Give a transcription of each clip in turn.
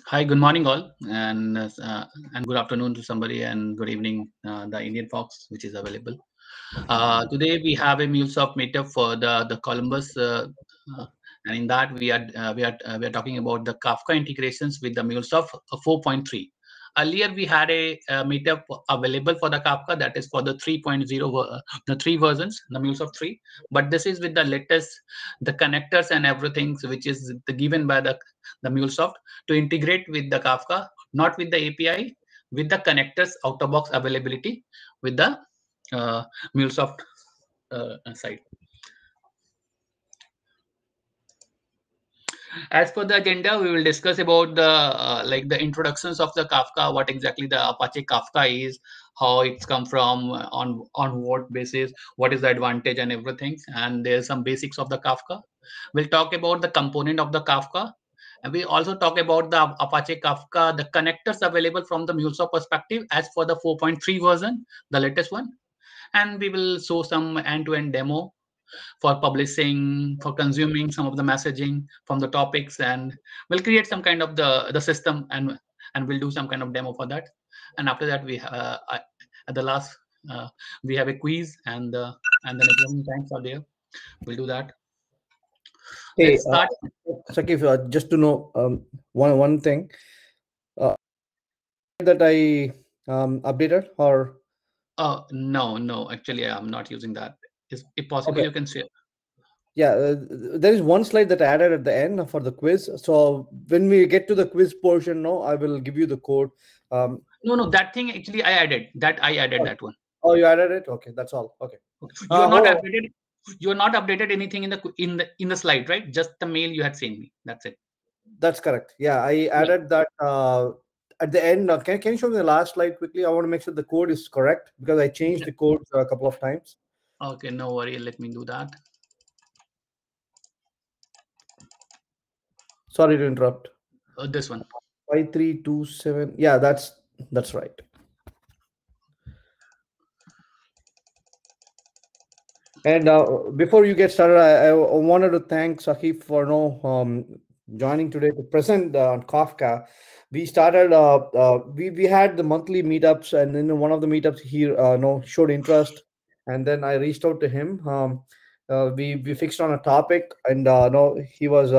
Hi, good morning, all, and good afternoon to somebody, and good evening, the Indian Fox, which is available. Today we have a MuleSoft meetup for the Columbus, and in that we are talking about the Kafka integrations with the MuleSoft 4.3. Earlier we had a meetup available for the Kafka, that is for the 3.0, the three versions, the MuleSoft 3. But this is with the latest, the connectors and everything, which is given by the MuleSoft to integrate with the Kafka, not with the API, with the connectors out of box availability with the uh, MuleSoft side. As per the agenda, we will discuss about the like the introductions of the Kafka, what exactly the Apache Kafka is, how it's come from, on what basis, what is the advantage and everything, and there's some basics of the Kafka. We'll talk about the component of the Kafka, and we also talk about the Apache Kafka, the connectors available from the MuleSoft perspective as for the 4.3 version, the latest one, and we will show some end-to-end demo for publishing, for consuming some of the messaging from the topics, and we'll create some kind of the system, and we'll do some kind of demo for that. And after that, at the last, uh, we have a quiz, and the networking times are there. We'll do that. Hey, Let's start. Sakif, just to know one thing that I updated or No, actually, I'm not using that. Is if possible, okay, you can share. yeah, there is one slide that I added at the end for the quiz. So when we get to the quiz portion, no, I will give you the code. Um, No, that thing actually I added. That I added oh, that one. oh, you added it? Okay, that's all. Okay. Okay. You are not Hold on. updated. You are not updated anything in the slide, right? Just the mail you had seen me. That's it. That's correct. Yeah, I Yeah. added that at the end. Can you show me the last slide quickly? I want to make sure the code is correct because I changed Yeah. the code a couple of times. Okay, no worry. Let me do that. Sorry to interrupt. This one. 5327. Yeah, that's right. And before you get started, I wanted to thank Sakif for joining today to present on Kafka. We started. We had the monthly meetups, and in one of the meetups, he showed interest, and then I reached out to him. We fixed on a topic, and no, he was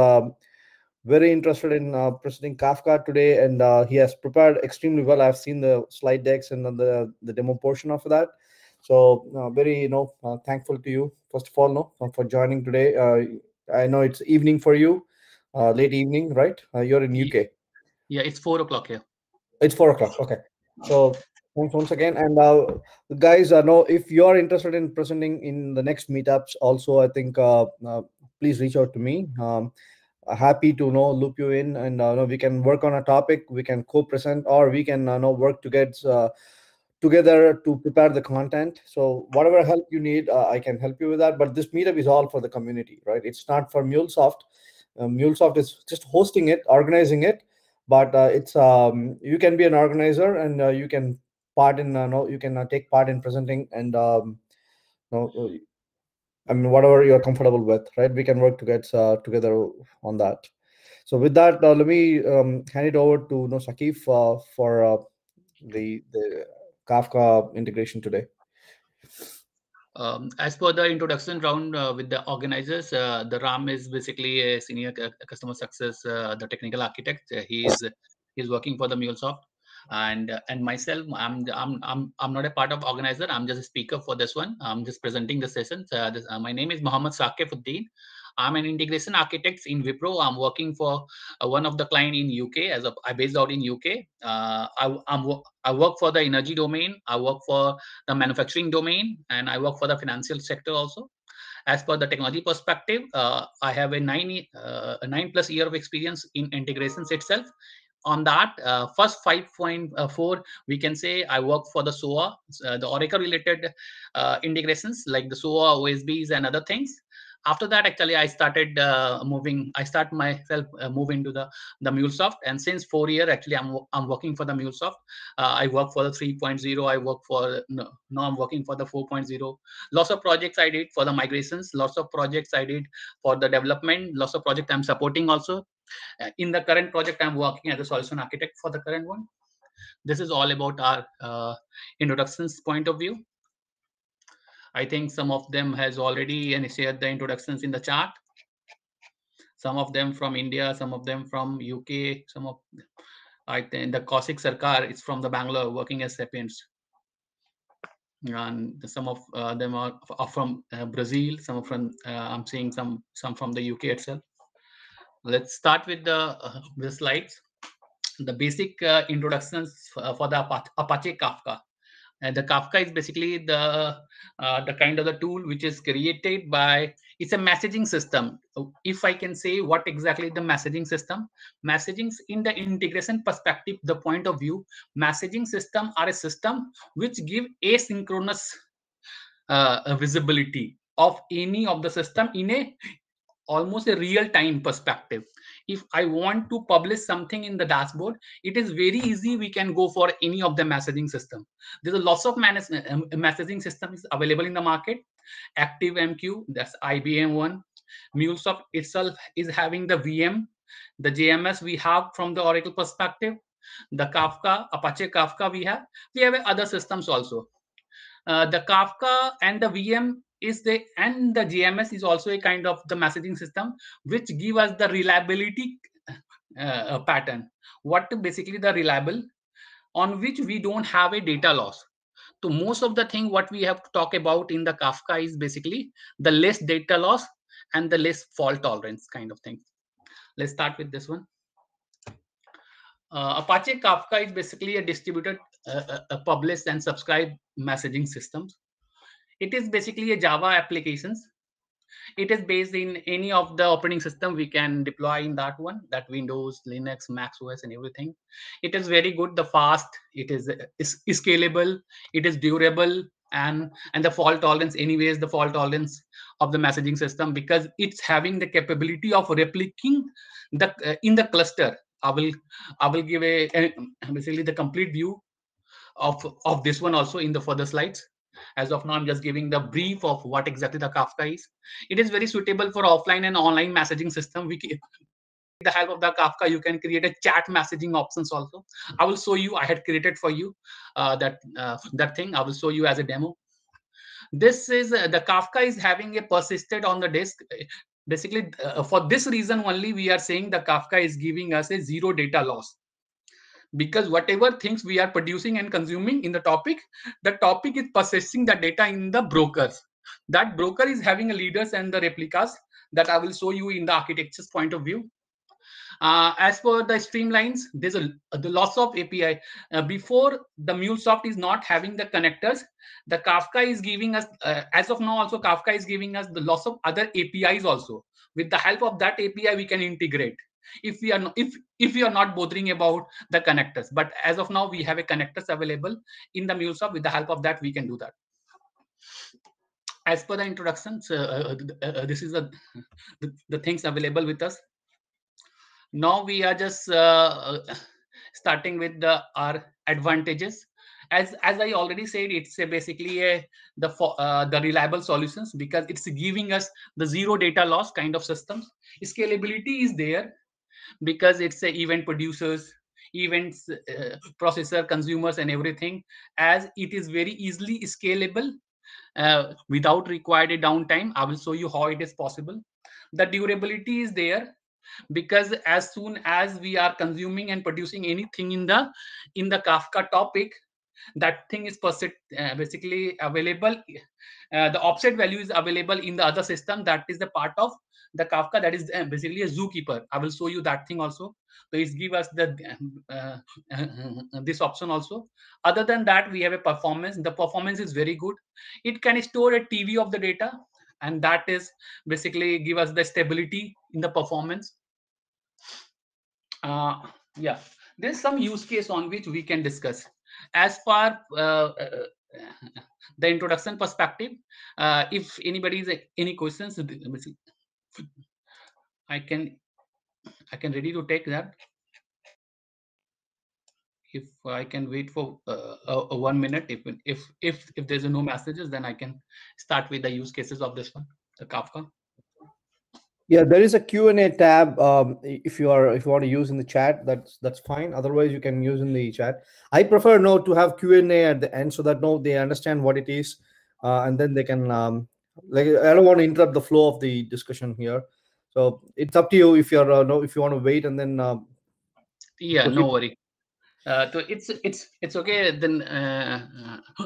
very interested in presenting Kafka today, and he has prepared extremely well. I've seen the slide decks and then the demo portion of that. So very thankful to you first of all, no, for joining today. I know it's evening for you, late evening, right? You're in Ye- UK. Yeah, it's 4 o'clock here. It's 4 o'clock. Okay. So thanks once again. And guys, know if you're interested in presenting in the next meetups, also I think please reach out to me. Happy to loop you in, and we can work on a topic. We can co-present, or we can work together to prepare the content. So whatever help you need, I can help you with that. But this meetup is all for the community, right? It's not for MuleSoft. MuleSoft is just hosting it, organizing it, but it's you can be an organizer, and you can part in no you can take part in presenting, and no, I mean whatever you're comfortable with, right? We can work together on that. So with that, let me hand it over to Sakif for the Kafka integration today. As per the introduction round with the organizers, the Ram is basically a senior customer success, the technical architect. He's working for the MuleSoft, and myself, I'm not a part of organizer. I'm just a speaker for this one. I'm just presenting the sessions. My name is Mohammed Saqifuddin. I'm an integration architect in Wipro. I'm working for one of the client in UK. I based out in UK. I work for the energy domain. I work for the manufacturing domain, and I work for the financial sector also. As per the technology perspective, I have a 9+ year of experience in integrations itself. On that, first 5.4, we can say I work for the SOA, the Oracle related integrations like the SOA, OSBs, and other things. After that, actually, I start myself move into the MuleSoft, and since 4 years, actually, I'm working for the MuleSoft. I work for the 3.0. I work for no, now I'm working for the 4.0. Lots of projects I did for the migrations. Lots of projects I did for the development. Lots of projects I'm supporting also. In the current project, I'm working as a solution architect for the current one. This is all about our introductions point of view. I think some of them has already shared the introductions in the chat. Some of them from India, some of them from UK, some of I think the Kaushik Sarkar is from the Bangalore working as Sapiens. And some of them are from Brazil. Some from I'm seeing some from the UK itself. Let's start with the slides. The basic introductions for the Apache Kafka. And the Kafka is basically the kind of the tool which is created by, it's a messaging system. If I can say what exactly the messaging system, messaging in the integration perspective, the point of view, messaging system are a system which give asynchronous visibility of any of the system in a almost a real-time perspective. If I want to publish something in the dashboard, it is very easy. We can go for any of the messaging system. There's a lots of messaging systems available in the market. ActiveMQ, that's IBM one. MuleSoft itself is having the VM. The JMS we have from the Oracle perspective. The Kafka, Apache Kafka we have. We have other systems also. The Kafka and the VM is the JMS is also a kind of the messaging system which give us the reliability pattern. What basically the reliable on which we don't have a data loss. So most of the thing what we have to talk about in the Kafka is basically the less data loss and the less fault tolerance kind of thing. Let's start with this one. Apache Kafka is basically a distributed publish and subscribe messaging systems. It is basically a Java applications. It is based in any of the operating system we can deploy in that one, that Windows, Linux, Mac OS, and everything. It is very good, the fast, it is scalable, it is durable, and the fault tolerance, anyways, the fault tolerance of the messaging system, because it's having the capability of replicating the in the cluster. I will give a basically the complete view of this one also in the further slides. As of now, I'm just giving the brief of what exactly the Kafka is. It is very suitable for offline and online messaging system. With the help of the Kafka, you can create a chat messaging options also. I will show you. I had created for you that thing. I will show you as a demo. This is the Kafka is having a persisted on the disk. Basically, for this reason only, we are saying the Kafka is giving us a zero data loss, because whatever things we are producing and consuming in the topic is processing the data in the brokers. That broker is having a leaders and the replicas that I will show you in the architecture's point of view. As for the streamlines, there's the loss of API. Before, the MuleSoft is not having the connectors. The Kafka is giving us, as of now also, Kafka is giving us the loss of other APIs also. With the help of that API, we can integrate. If we are not, if we are not bothering about the connectors, but as of now, we have a connectors available in the MuleSoft. With the help of that, we can do that. As per the introductions, this is the things available with us. Now we are just starting with our advantages. As I already said, it's basically the reliable solutions, because it's giving us the zero data loss kind of systems. Scalability is there because it's a event producers, events, processor, consumers, and everything. As it is very easily scalable without required a downtime. I will show you how it is possible. The durability is there, because as soon as we are consuming and producing anything in the Kafka topic, that thing is basically available. The offset value is available in the other system that is the part of the Kafka, that is basically a zookeeper. I will show you that thing also. So it give us the this option also. Other than that, we have a performance. The performance is very good. It can store a TV of the data, and that is basically give us the stability in the performance. Yeah, there's some use case on which we can discuss. As far the introduction perspective, if anybody is any questions, I can ready to take that. If I can wait for 1 minute, if there's no messages, then I can start with the use cases of this one, the Kafka. Yeah, there is a Q&A tab. If you want to use in the chat, that's fine. Otherwise, you can use in the chat. I prefer no to have Q&A at the end so that no they understand what it is, and then they can like I don't want to interrupt the flow of the discussion here. So it's up to you if you're no if you want to wait and then Yeah, proceed. no worry. So it's okay. Then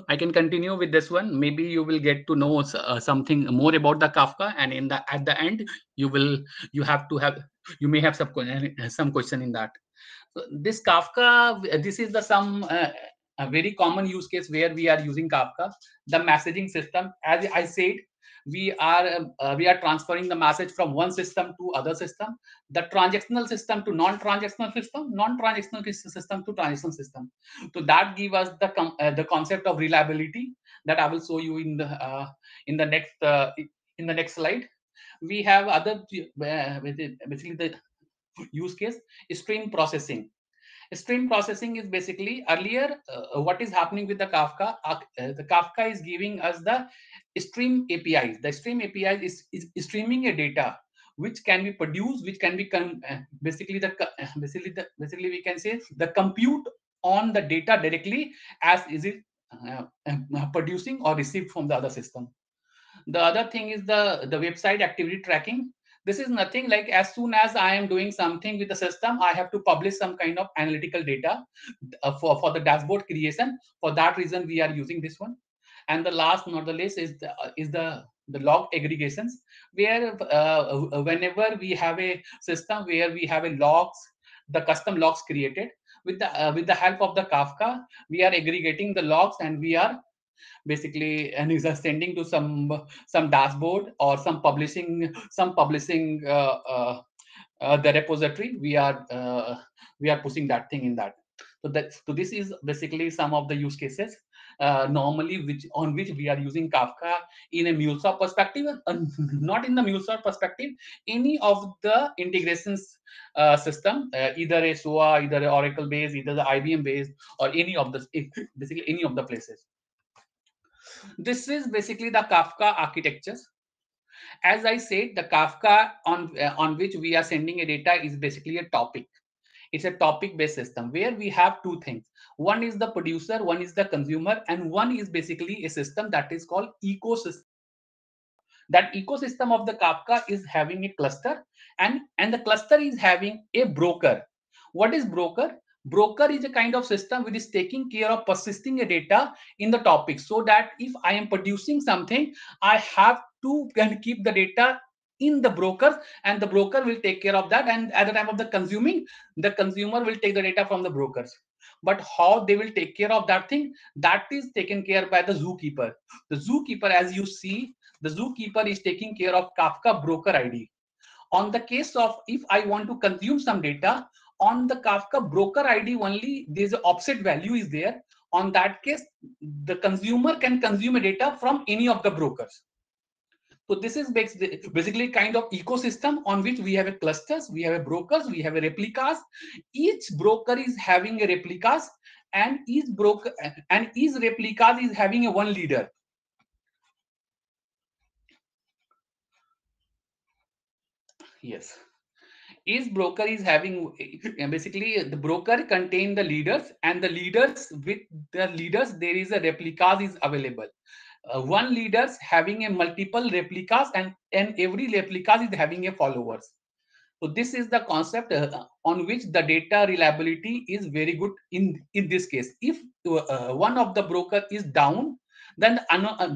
I can continue with this one. Maybe you will get to know something more about the Kafka, and in the at the end you have to have you may have some question in that. So this Kafka, this is the some a very common use case where we are using Kafka, the messaging system. As I said, we are transferring the message from one system to other system, the transactional system to non-transactional system, non-transactional system to transactional system. So that give us the concept of reliability that I will show you in the next in the next slide. We have other basically the use case, stream processing. Stream processing is basically earlier what is happening with the Kafka. The Kafka is giving us the stream APIs. The stream APIs is streaming a data which can be produced, which can be basically we can say the compute on the data directly as is it producing or received from the other system. The other thing is the website activity tracking. This is nothing like as soon as I am doing something with the system, I have to publish some kind of analytical data for the dashboard creation. For that reason, we are using this one. And the last, not the least, is the log aggregations, where whenever we have a system where we have a logs, the custom logs created with the help of the Kafka, we are aggregating the logs and we are basically and is sending to some dashboard or some publishing the repository. We are pushing that thing in that. So this is basically some of the use cases normally which we are using Kafka in a MuleSoft perspective, not in the MuleSoft perspective, any of the integrations system, either a SOA, either a Oracle based, either the IBM based, or any of the basically any of the places. This is basically the Kafka architectures. As I said, the Kafka on which we are sending a data is basically a topic. It's a topic-based system where we have two things. One is the producer, one is the consumer, and one is basically a system that is called ecosystem. That ecosystem of the Kafka is having a cluster, and the cluster is having a broker. What is broker? Broker is a kind of system which is taking care of persisting a data in the topic, so that if I am producing something, I have to keep the data in the broker, and the broker will take care of that. And at the time of the consuming, the consumer will take the data from the brokers. But how they will take care of that thing, that is taken care by the zookeeper. The zookeeper, as you see, the zookeeper is taking care of Kafka broker ID. On the case of if I want to consume some data, on the Kafka broker ID only, there's an offset value is there. On that case, the consumer can consume a data from any of the brokers. So this is basically kind of ecosystem on which we have a clusters, we have a brokers, we have a replicas. Each broker is having a replicas, and each replicas is having a one leader. Yes. Each broker is having basically the broker contain the leaders, and the leaders with the leaders there is a replicas is available. One leaders having a multiple replicas, and every replicas is having a followers. So this is the concept on which the data reliability is very good in this case. If one of the broker is down, then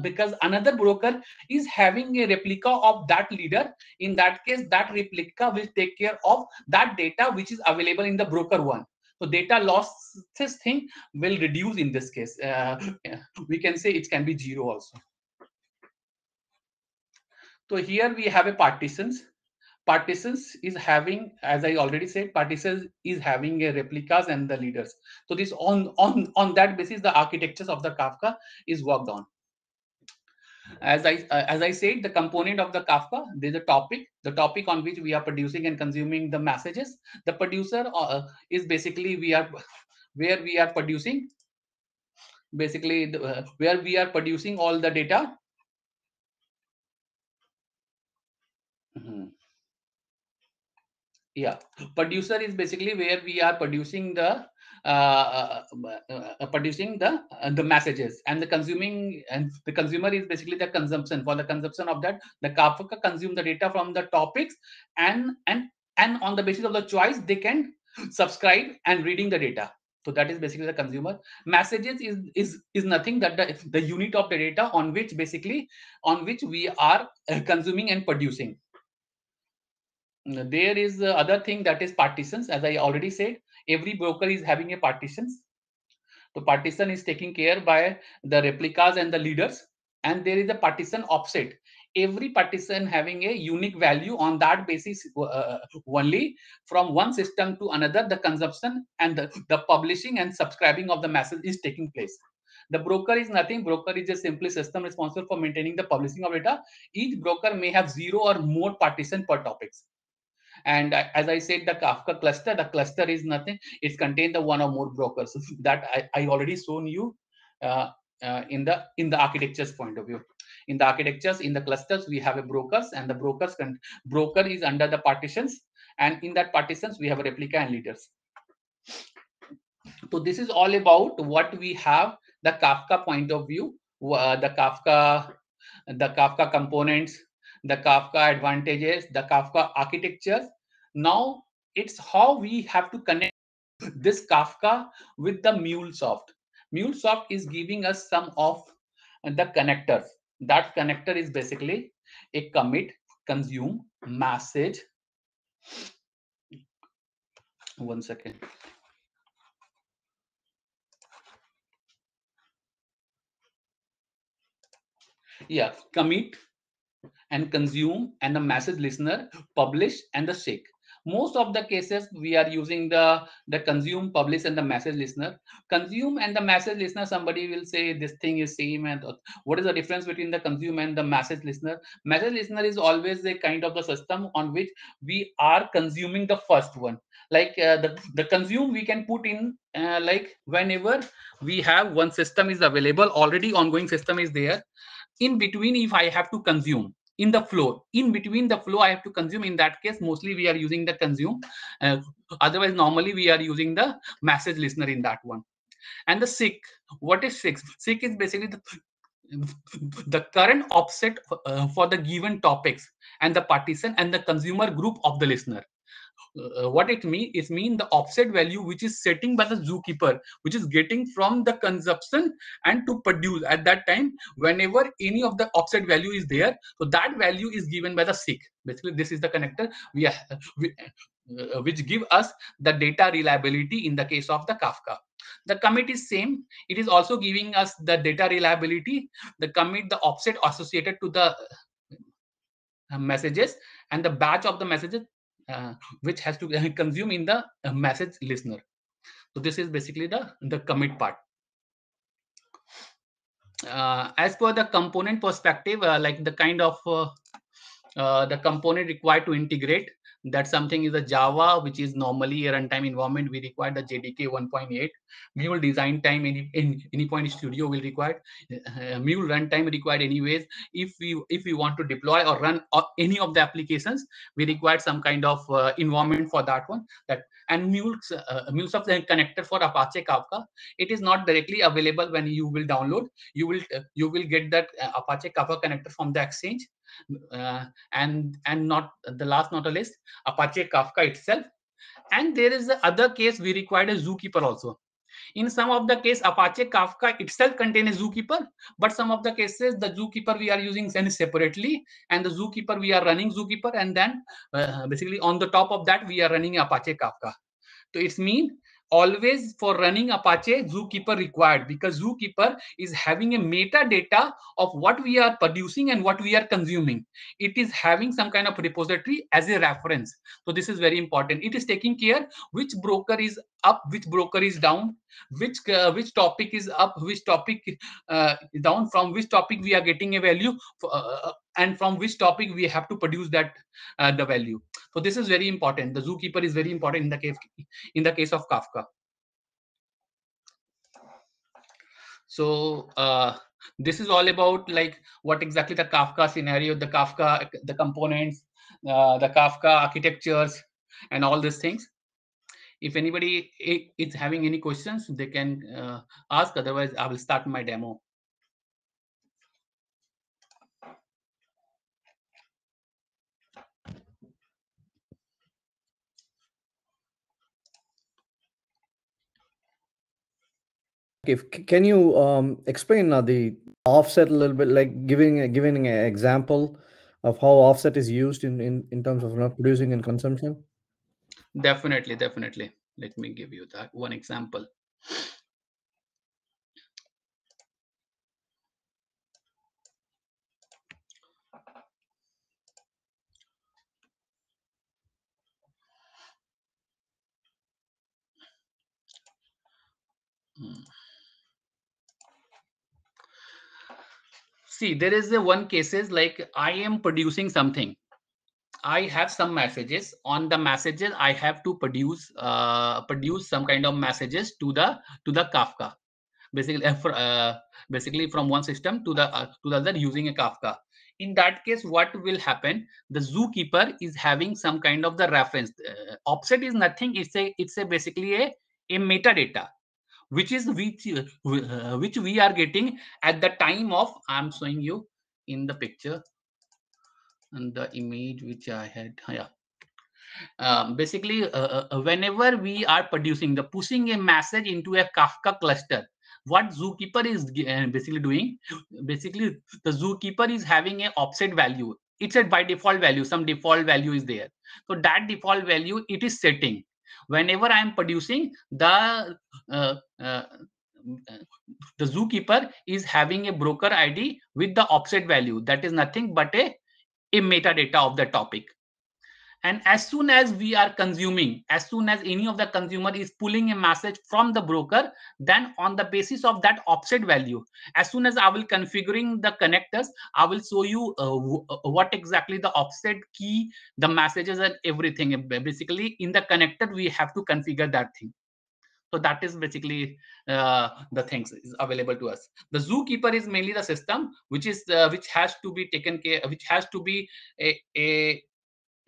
because another broker is having a replica of that leader, in that case that replica will take care of that data which is available in the broker one. So data loss, this thing will reduce in this case. We can say it can be zero also. So here we have a partitions is having, as I already said, partitions is having a replicas and the leaders. So this on that basis the architectures of the Kafka is worked on. As I said, the component of the Kafka, there's a topic, the topic on which we are producing and consuming the messages. The producer is basically where we are producing basically where we are producing all the data. Yeah, producer is basically where we are producing the messages, and the consuming, and the consumer is basically the consumption. For the consumption of that, the Kafka consume the data from the topics, and on the basis of the choice they can subscribe and reading the data. So that is basically the consumer. Messages is nothing that the unit of the data on which we are consuming and producing. There is other thing, that is partitions. As I already said, every broker is having a partitions. The partition is taken care by the replicas and the leaders, and there is a partition offset. Every partition having a unique value. On that basis only, from one system to another, the consumption and the publishing and subscribing of the message is taking place. The broker is nothing. Broker is just simply system responsible for maintaining the publishing of data. Each broker may have 0 or more partition per topics. And as I said, the Kafka cluster, the cluster is nothing. It's contained the one or more brokers that I already shown you in the architecture's point of view. In the architectures, in the clusters, we have a brokers, and the broker is under the partitions, and in that partitions we have a replica and leaders. So this is all about what we have, the Kafka point of view, the Kafka components, the Kafka advantages, the Kafka architecture. Now it's how we have to connect this Kafka with the MuleSoft. MuleSoft is giving us some of the connectors. That connector is basically a commit, consume, message. One second. Yeah, commit and consume and the message listener, publish and the shake. Most of the cases we are using the consume, publish and the message listener. Consume and the message listener, somebody will say this thing is same, and what is the difference between the consume and the message listener? Message listener is always a kind of the system on which we are consuming the first one. Like the consume we can put in like whenever we have one system is available, already ongoing system is there. In between, if I have to consume in the flow, in between the flow I have to consume, in that case mostly we are using the consume. Otherwise normally we are using the message listener in that one. And the seek, what is seek? Seek is basically the current offset for the given topics and the partition and the consumer group of the listener. What it means, it means the offset value which is setting by the zookeeper, which is getting from the consumption and to produce at that time, whenever any of the offset value is there, so that value is given by the seek. Basically this is the connector which give us the data reliability in the case of the Kafka. The commit is same. It is also giving us the data reliability. The commit, the offset associated to the messages, and the batch of the messages which has to consume in the message listener. So this is basically the commit part. As per the component perspective, like the kind of the component required to integrate, that something is a Java, which is normally a runtime environment. We require the JDK 1.8. Mule design time in Anypoint Studio will require. Mule runtime required anyways. If we want to deploy or run any of the applications, we require some kind of environment for that one. And MuleSoft connector for Apache Kafka. It is not directly available when you will download. You will get that Apache Kafka connector from the exchange. And not the last not a least, Apache Kafka itself. And there is the other case we required a zookeeper also. In some of the case, Apache Kafka itself contains a zookeeper, but some of the cases the zookeeper we are using separately, and the zookeeper we are running zookeeper, and then basically on the top of that we are running Apache Kafka. So it's mean always for running Apache, zookeeper required, because zookeeper is having a metadata of what we are producing and what we are consuming. It is having some kind of repository as a reference. So this is very important. It is taking care which broker is up, which broker is down, which topic is up, which topic is down, from which topic we are getting a value, and from which topic we have to produce that the value. So this is very important. The zookeeper is very important in the case of Kafka. So this is all about like what exactly the Kafka scenario, the Kafka, the components, the Kafka architectures, and all these things. If anybody is having any questions, they can ask. Otherwise, I will start my demo. Can you explain the offset a little bit, like giving an example of how offset is used in terms of producing and consumption? Definitely. Let me give you that one example. See, there is a one cases like I am producing something. I have some messages. On the messages, I have to produce some kind of messages to the Kafka. Basically from one system to the other using a Kafka. In that case, what will happen? The Zookeeper is having some kind of the reference. Offset is nothing. It's a basically a metadata, which we are getting at the time of, I'm showing you in the picture and the image which I had. Yeah. Basically, whenever we are pushing a message into a Kafka cluster, what Zookeeper is basically doing, basically the Zookeeper is having a offset value. It's a by default value, some default value is there. So that default value, it is setting. Whenever I am producing, uh, uh, the Zookeeper is having a broker ID with the offset value. That is nothing but a metadata of the topic. And as soon as we are consuming, as soon as any of the consumer is pulling a message from the broker, then on the basis of that offset value, as soon as I will configuring the connectors, I will show you what exactly the offset key, the messages and everything. Basically in the connector, we have to configure that thing. So that is basically the things is available to us. The Zookeeper is mainly the system which has to be taken care, which has to be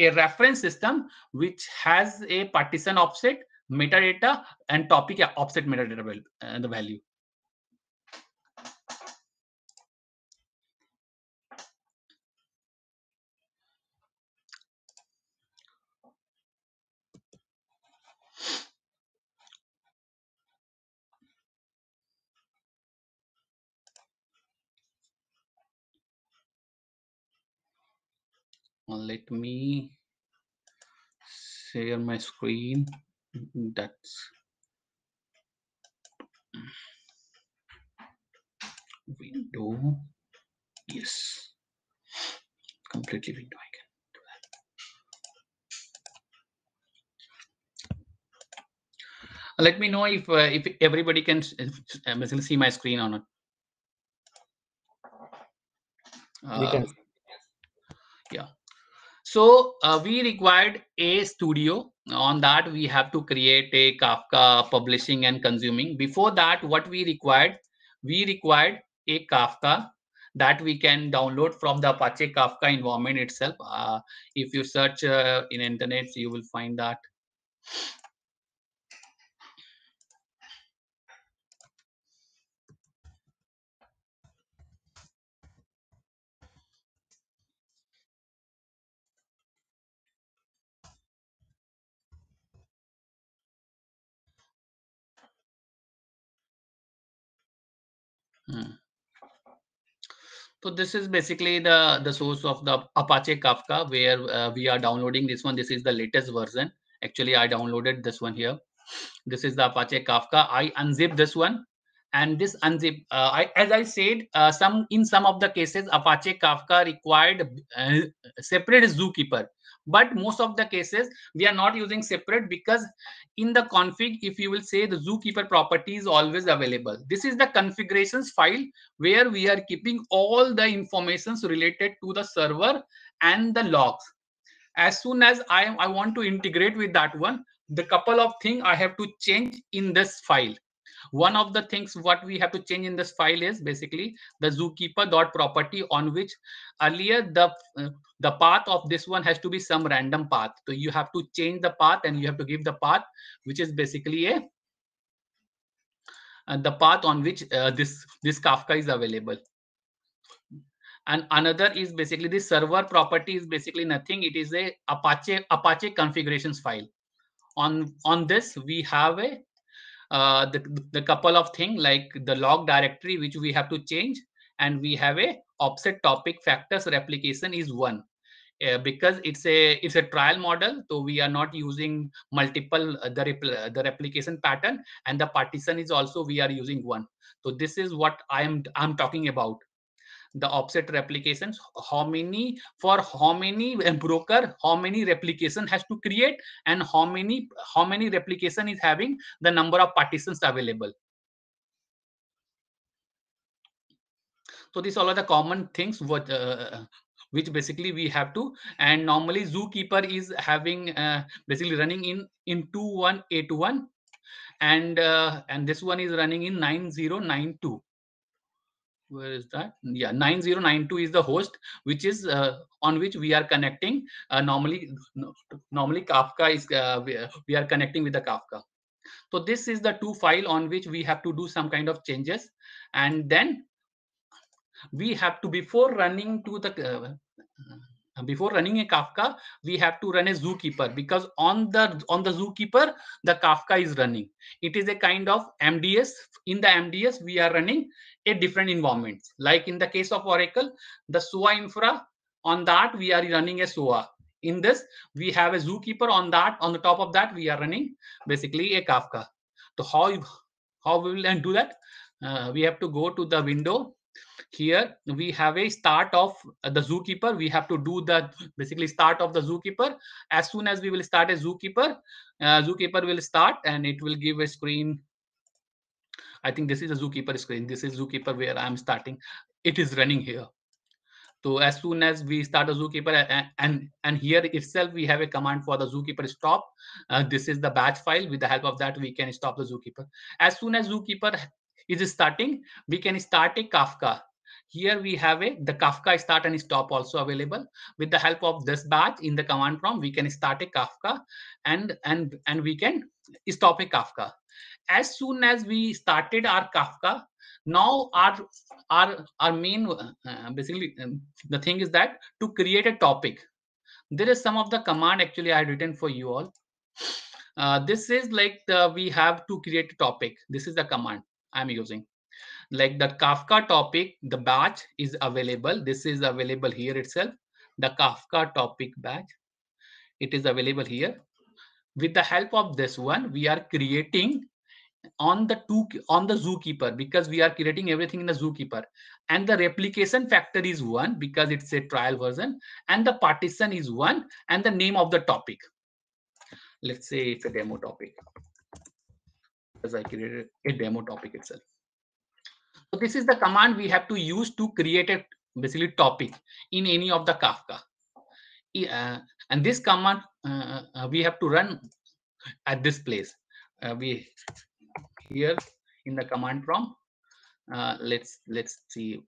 a reference system which has a partition offset, metadata, and topic offset metadata the value. Let me share my screen. That's window. Yes, completely window. I can do that. Let me know if everybody can basically see my screen or not. We can. Yeah. So we required a studio. On that, we have to create a Kafka publishing and consuming. Before that, what we required? We required a Kafka that we can download from the Apache Kafka environment itself. If you search in internet, you will find that. So this is basically the source of the Apache Kafka where we are downloading this one. This is the latest version. Actually, I downloaded this one here. This is the Apache Kafka. I unzip this one, and this unzip. As I said, in some of the cases, Apache Kafka required separate Zookeeper, but most of the cases we are not using separate because in the config, if you will say the Zookeeper property is always available. This is the configurations file where we are keeping all the informations related to the server and the logs. As soon as I want to integrate with that one, the couple of things I have to change in this file. one of the things what we have to change in this file is basically the zookeeper.property, on which earlier the path of this one has to be some random path. So you have to change the path and you have to give the path which is basically the path on which this Kafka is available. And another is basically the server property is basically nothing. It is a Apache configurations file. On this we have a the couple of things like the log directory which we have to change, and we have a offset topic factors replication is 1. Because it's a trial model, so we are not using multiple the replication pattern, and the partition is also we are using 1. So this is what I'm talking about, the offset replications. How many broker, how many replication has to create, and how many replication is having the number of partitions available. So these all are the common things what which basically we have to. And normally Zookeeper is having basically running in 2181, and this one is running in 9092. Where is that? Yeah, 9092 is the host, which is on which we are connecting. Normally Kafka is we are connecting with the Kafka. So this is the two file on which we have to do some kind of changes, and then we have to, before running a Kafka, we have to run a Zookeeper, because on the Zookeeper the Kafka is running. It is a kind of MDS. In the MDS we are running a different environment. Like in the case of Oracle, the SOA infra, on that we are running a SOA. In this we have a Zookeeper. On the top of that we are running basically a Kafka. So how we will do that? We have to go to the window. Here we have a start of the Zookeeper. We have to do the basically start of the Zookeeper. As soon as we will start a Zookeeper, Zookeeper will start and it will give a screen. I think this is a Zookeeper screen. This is Zookeeper where I'm starting. It is running here. So as soon as we start a Zookeeper, and here itself we have a command for the Zookeeper stop. This is the batch file. With the help of that we can stop the Zookeeper. As soon as Zookeeper is starting, we can start a Kafka. Here we have the Kafka start and stop also available. With the help of this batch in the command prompt, we can start a Kafka and we can stop a Kafka. As soon as we started our Kafka, now our main basically the thing is that to create a topic, there is some of the command actually I had written for you all. This is like we have to create a topic. This is the command I'm using. Like the Kafka topic, the batch is available. This is available here itself. The Kafka topic batch, it is available here. With the help of this one, we are creating on the Zookeeper, because we are creating everything in the Zookeeper, and the replication factor is 1 because it's a trial version, and the partition is 1, and the name of the topic, let's say it's a demo topic, because I created a demo topic itself. So this is the command we have to use to create a basically topic in any of the Kafka. And this command we have to run at this place. We here in the command prompt. Let's see.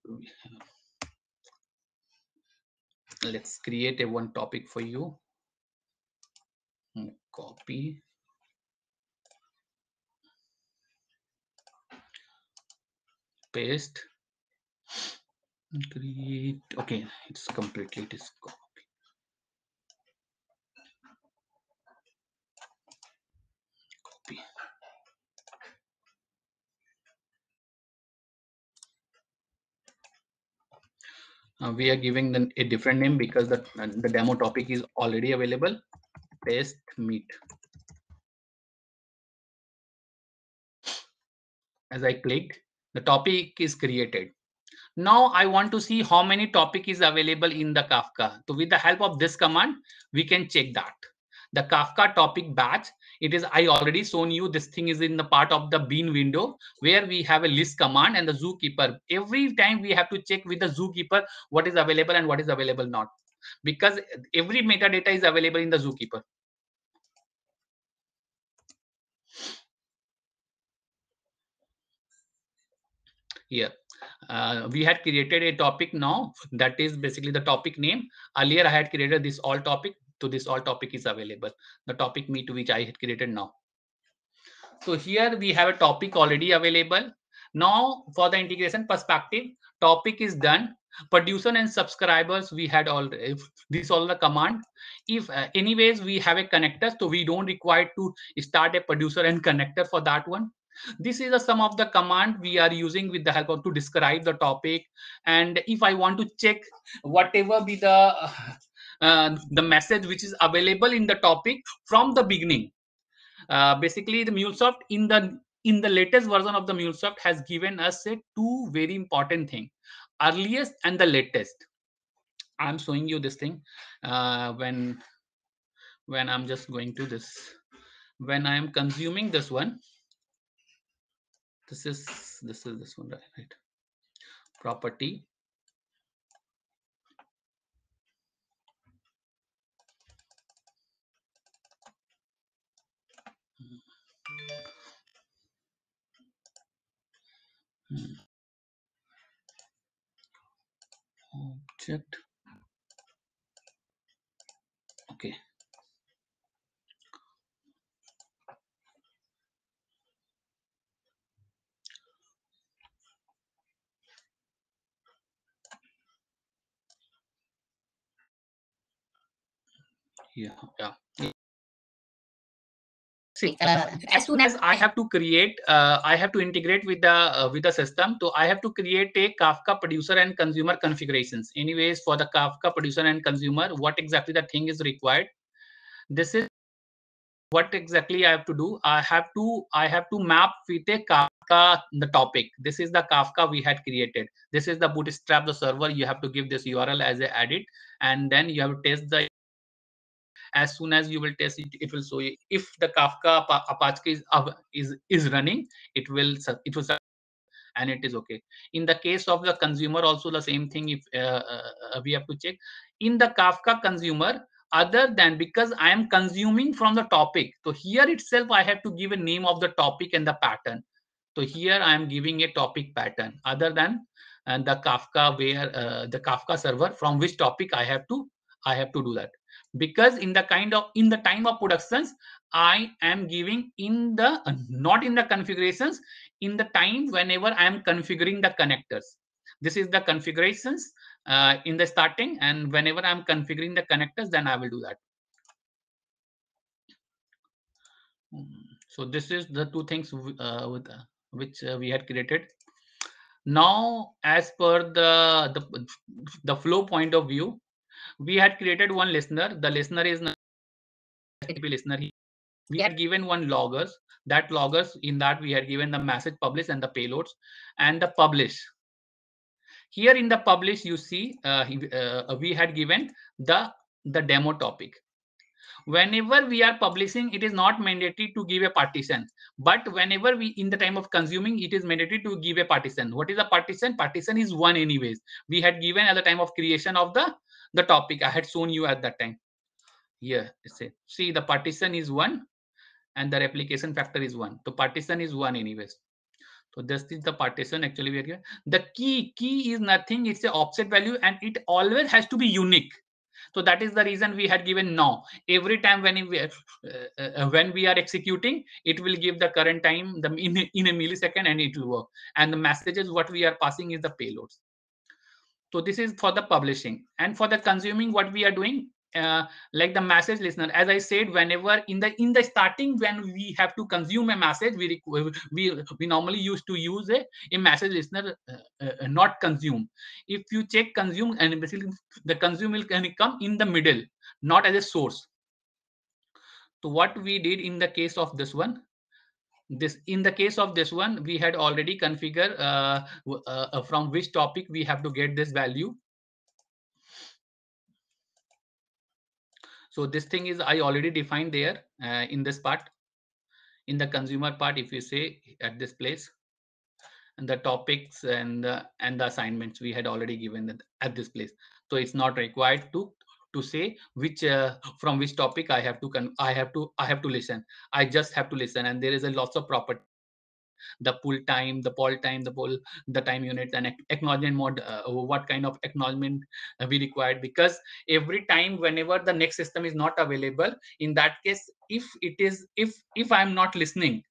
Let's create a one topic for you. Copy. Paste. Create. Okay, it's completely it is copy. Copy. We are giving them a different name because the demo topic is already available. Test meet. As I clicked, the topic is created. Now I want to see how many topic is available in the Kafka. So with the help of this command, we can check that. The Kafka topic batch, it is, I already shown you, this thing is in the part of the bean window where we have a list command and the Zookeeper. Every time we have to check with the Zookeeper what is available and what is available not, because every metadata is available in the Zookeeper. here. We had created a topic now, that is basically the topic name. Earlier I had created this all topic, so this all topic is available, the topic meet which I had created now. So here we have a topic already available. Now for the integration perspective, topic is done. Producer and subscribers, we had already, this all the command. If anyways we have a connector, so we don't require to start a producer and connector for that one. This is some of the command we are using with the help of to describe the topic. And if I want to check whatever be the message which is available in the topic from the beginning, basically the MuleSoft in the latest version of the MuleSoft has given us a two very important thing: earliest and the latest. I'm showing you this thing when I'm just going to this, when I am consuming this one. This is this one, right? Property. Object. Okay. Yeah. See, as soon as I have to create, I have to integrate with the system. So I have to create a Kafka producer and consumer configurations. Anyways, for the Kafka producer and consumer, what exactly the thing is required? This is what exactly I have to do. I have to map with a Kafka the topic. This is the Kafka we had created. This is the bootstrap the server. You have to give this URL as a edit, and then you have to test the. As soon as you will test it, it will show you if the Kafka Apache is running. It will and it is okay. In the case of the consumer, also the same thing. If we have to check in the Kafka consumer, other than because I am consuming from the topic, so here itself I have to give a name of the topic and the pattern. So here I am giving a topic pattern other than and the Kafka where the Kafka server from which topic I have to do that, because in the time of productions I am giving in the not in the configurations, in the time whenever I am configuring the connectors. This is the configurations in the starting, and whenever I am configuring the connectors, then I will do that. So this is the two things which we had created. Now, as per the flow point of view, we had created one listener. The listener is not listener. We had given one loggers. That loggers, in that we had given the message publish and the payloads and the publish. Here in the publish, you see we had given the demo topic. Whenever we are publishing, it is not mandatory to give a partition, but whenever we in the time of consuming, it is mandatory to give a partition. What is a partition? Partition is one anyways. We had given at the time of creation of the topic. I had shown you at that time. Here, see the partition is one and the replication factor is one. So partition is one anyways. So this is the partition actually we are given. The key is nothing. It's the offset value and it always has to be unique. So that is the reason we had given now. Every time when we are executing, it will give the current time in a millisecond and it will work. And the messages what we are passing is the payloads. So this is for the publishing. And for the consuming, what we are doing, like the message listener, as I said, whenever in the starting when we have to consume a message, we normally used to use a message listener, not consume. If you check consume, and basically the consume will come in the middle, not as a source. So what we did in the case of this one, in the case of this one, we had already configured from which topic we have to get this value. So this thing is I already defined there in this part, in the consumer part. If you say at this place, and the topics and the assignments we had already given at this place. So it's not required to say which from which topic I have to listen. I just have to listen, and there is a lots of property. the pull time, the poll time, the time units, and acknowledgement mode, what kind of acknowledgement we required, because every time whenever the next system is not available, in that case, if I'm not listening,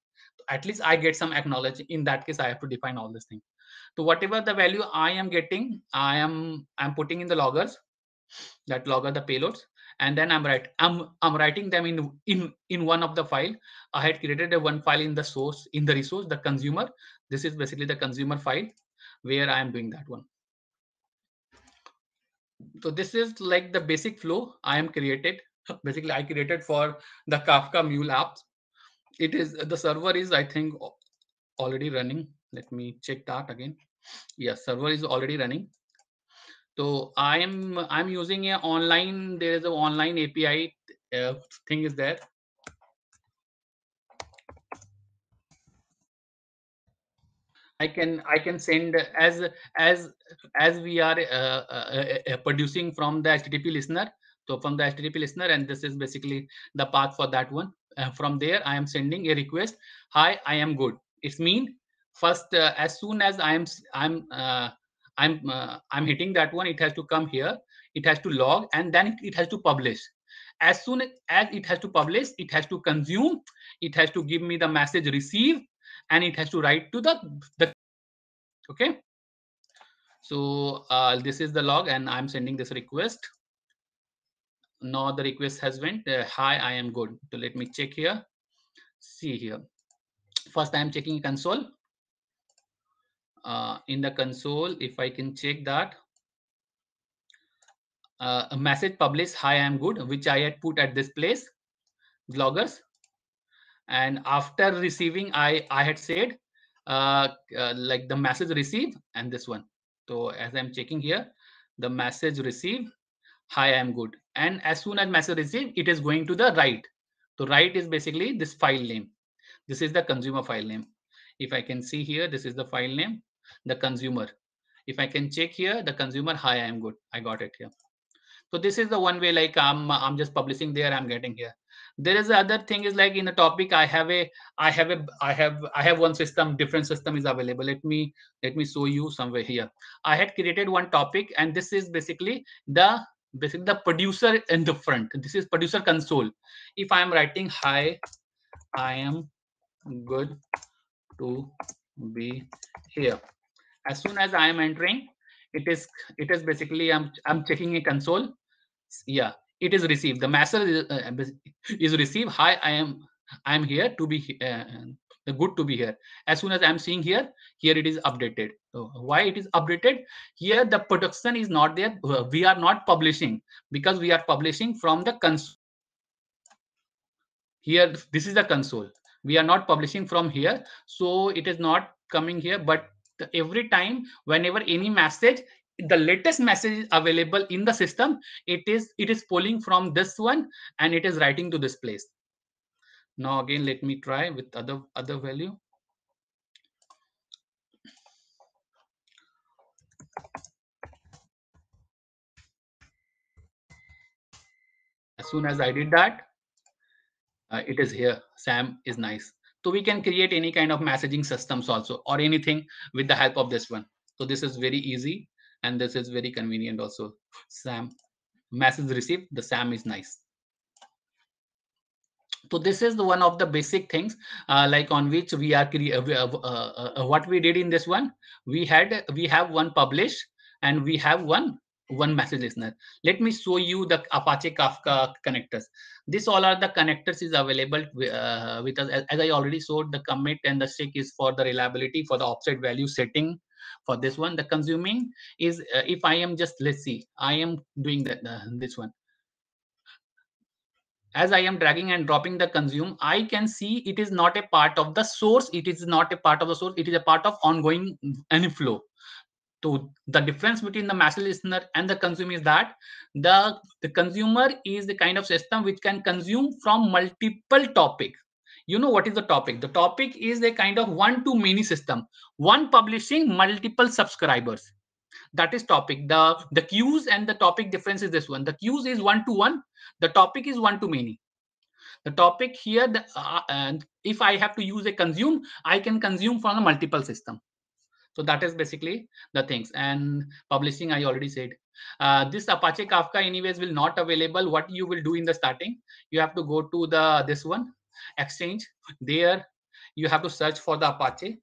at least I get some acknowledge. In that case, I have to define all this thing. So whatever the value I am getting, I'm putting in the loggers, that logger the payloads, and then I'm writing them in one of the file. I had created a one file in the source, in the resource, the consumer. This is basically the consumer file where I am doing that one. So this is like the basic flow I am created. Basically, I created for the Kafka Mule apps. It is, the server is, I think, already running. Let me check that again. Yes, server is already running. So I'm using a online. There is an online API thing is there. I can send as we are producing from the HTTP listener. So from the HTTP listener, and this is basically the path for that one. From there, I am sending a request. Hi, I am good. It's mean first, as soon as I'm hitting that one, it has to come here. It has to log, and then it has to publish. As soon as it has to publish, it has to consume. It has to give me the message receive, and it has to write to the okay. So this is the log, and I'm sending this request. Now the request has went. Hi, I am good. So let me check here. See here. First, I am checking console. In the console, if I can check that, a message published, hi, I am good, which I had put at this place, loggers. And after receiving, I had said like the message received, and this one. So as I'm checking here, the message received, hi, I am good. And as soon as message received, it is going to the write. So write is basically this file name. This is the consumer file name. If I can see here, this is the file name, the consumer. If I can check here, the consumer, hi, I am good. I got it here. So this is the one way, like I'm just publishing there, I'm getting here. There is the other thing is like in the topic, I have one system, different system is available. Let me show you somewhere here. I had created one topic, and this is basically the producer in the front. This is producer console. If I am writing hi, I am good to be here. As soon as I am entering, it is basically I'm checking a console. Yeah, it is received. The message is received. Hi, I am here to be good to be here. As soon as I'm seeing here it is updated. So why it is updated? Here the production is not there. We are not publishing because we are publishing from the console. Here, this is the console. We are not publishing from here, so it is not coming here. But every time, whenever any message, the latest message is available in the system, it is pulling from this one, and it is writing to this place. Now again, let me try with other value. As soon as I did that, it is here. Sam is nice. So we can create any kind of messaging systems also, or anything with the help of this one. So this is very easy, and this is very convenient also. Sam, message received, the Sam is nice. So this is the one of the basic things like on which we are what we did in this one. We have one publish, and we have one message listener. Let me show you the Apache Kafka connectors. This all are the connectors is available with us. As I already showed, the commit and the check is for the reliability, for the offset value setting. For this one, the consuming is if I am just, let's see, I am doing that this one. As I am dragging and dropping the consume, I can see it is not a part of the source. It is not a part of the source. It is a part of ongoing any flow. So the difference between the message listener and the consumer is that the consumer is the kind of system which can consume from multiple topics. You know what is the topic? The topic is a kind of one-to-many system. One publishing, multiple subscribers. That is topic. The queues and the topic difference is this one. The queues is one to one. The topic is one to many. The topic here, and if I have to use a consume, I can consume from a multiple system. So that is basically the things. And publishing, I already said. This Apache Kafka anyways will not available. What you will do in the starting, you have to go to this one, Exchange. There you have to search for the Apache.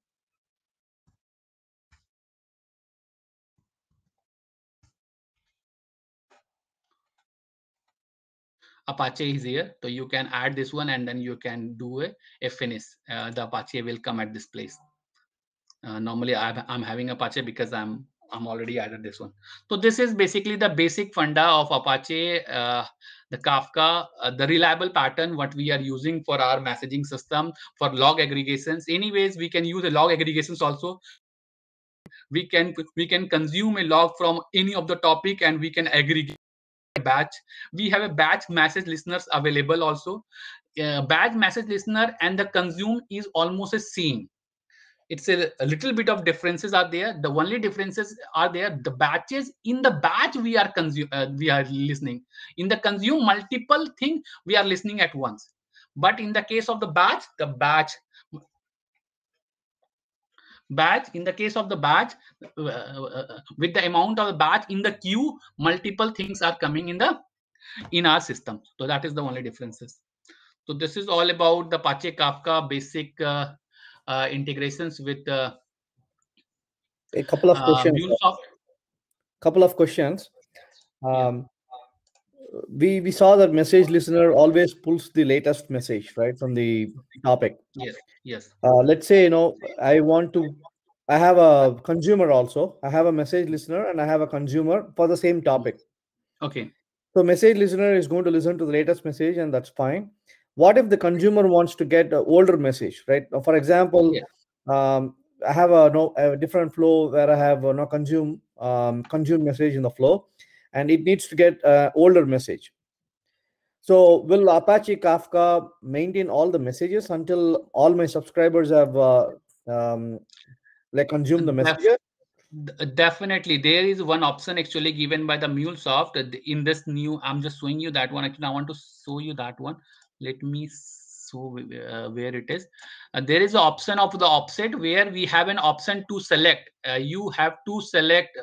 Apache is here, so you can add this one, and then you can do a finish. The Apache will come at this place. Normally I'm having Apache because I'm already added this one. So this is basically the basic funda of Apache, the Kafka, the reliable pattern what we are using for our messaging system for log aggregations. Anyways, we can use the log aggregations also. We can consume a log from any of the topic, and we can aggregate a batch. We have a batch message listeners available also. Batch message listener and the consume is almost the same. It's a little bit of differences are there. The only differences are there, the batches in the batch we are listening. In the consume multiple thing we are listening at once. But in the case of the batch, in the case of the batch, with the amount of the batch in the queue, multiple things are coming in our system. So that is the only differences. So this is all about the Apache Kafka basic integrations with A couple of questions. MuleSoft. Couple of questions. Yeah. We saw that message listener always pulls the latest message right from the topic. Yes. Let's say I have a consumer also. I have a message listener and I have a consumer for the same topic. Okay. So message listener is going to listen to the latest message, and that's fine. What if the consumer wants to get an older message, right? For example, I have a different flow where I have consume message in the flow, and it needs to get older message. So will Apache Kafka maintain all the messages until all my subscribers have consumed the messages? Definitely, there is one option actually given by the MuleSoft in this new. I'm just showing you that one. Actually, I want to show you that one. Let me show where it is. There is an option of the offset where we have an option to select. You have to select.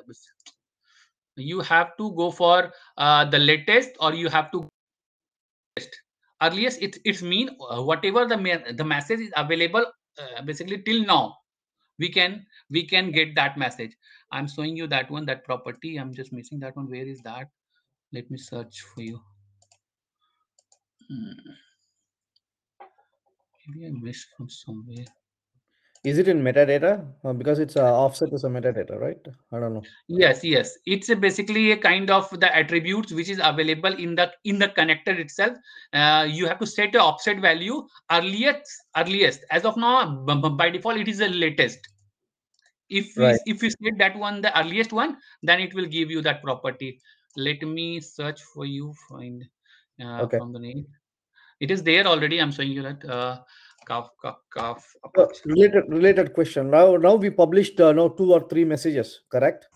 You have to go for the latest, or you have to earliest. It's mean whatever the message is available basically till now. We can get that message. I'm showing you that one, that property. I'm just missing that one. Where is that? Let me search for you. Maybe I missed from somewhere. Is it in metadata? Because it's offset is a metadata, right? I don't know. Yes. It's basically a kind of the attributes which is available in the connector itself. You have to set the offset value earliest. As of now, by default, it is the latest. If we set that one, the earliest one, then it will give you that property. Let me search for you. Find from the name. It is there already. I'm showing you that. Related question. Now we published 2 or 3 messages, correct?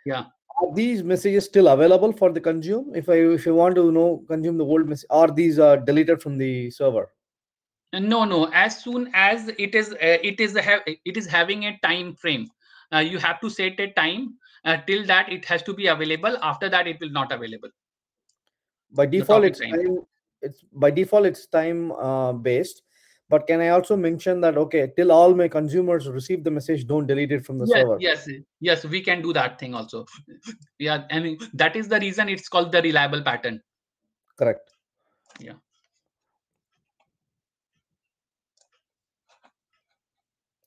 Yeah. Are these messages still available for the consume? If you want to consume the old message, are these deleted from the server? No. As soon as it is having a time frame. You have to set a time till that it has to be available. After that, it will not available. By default, it's time based. But can I also mention that till all my consumers receive the message, don't delete it from the server? Yes, we can do that thing also. Yeah, and that is the reason it's called the reliable pattern. Correct. Yeah.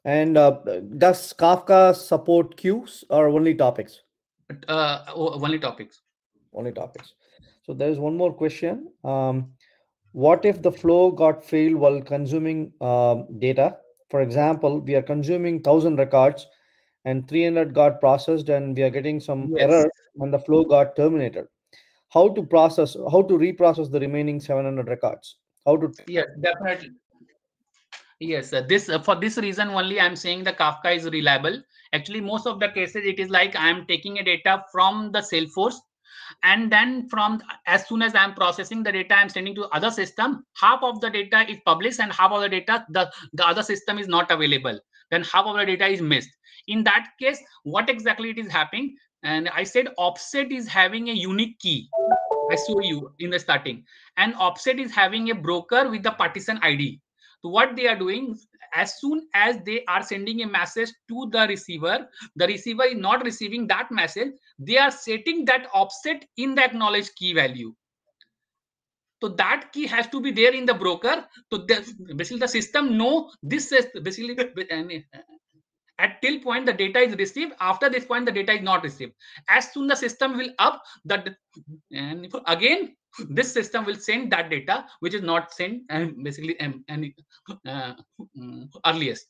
And does Kafka support queues or only topics? Only topics. Only topics. So there is one more question. What if the flow got failed while consuming data? For example, we are consuming 1,000 records and 300 got processed, and we are getting some error, and the flow got terminated. How to reprocess the remaining 700 records? Yes, definitely. Yes, for this reason only I'm saying the Kafka is reliable. Actually, most of the cases it is like I'm taking a data from the Salesforce, and then from as soon as I'm processing the data, I'm sending to other system. Half of the data is published and half of the data the other system is not available. Then half of the data is missed. In that case, what exactly it is happening? And I said offset is having a unique key. I show you in the starting, and offset is having a broker with the partition ID. So what they are doing, as soon as they are sending a message to the receiver is not receiving that message, they are setting that offset in the acknowledged key value. So that key has to be there in the broker. So basically the system know this is basically at till point the data is received. After this point the data is not received. As soon the system will up that, and again this system will send that data which is not sent and basically earliest.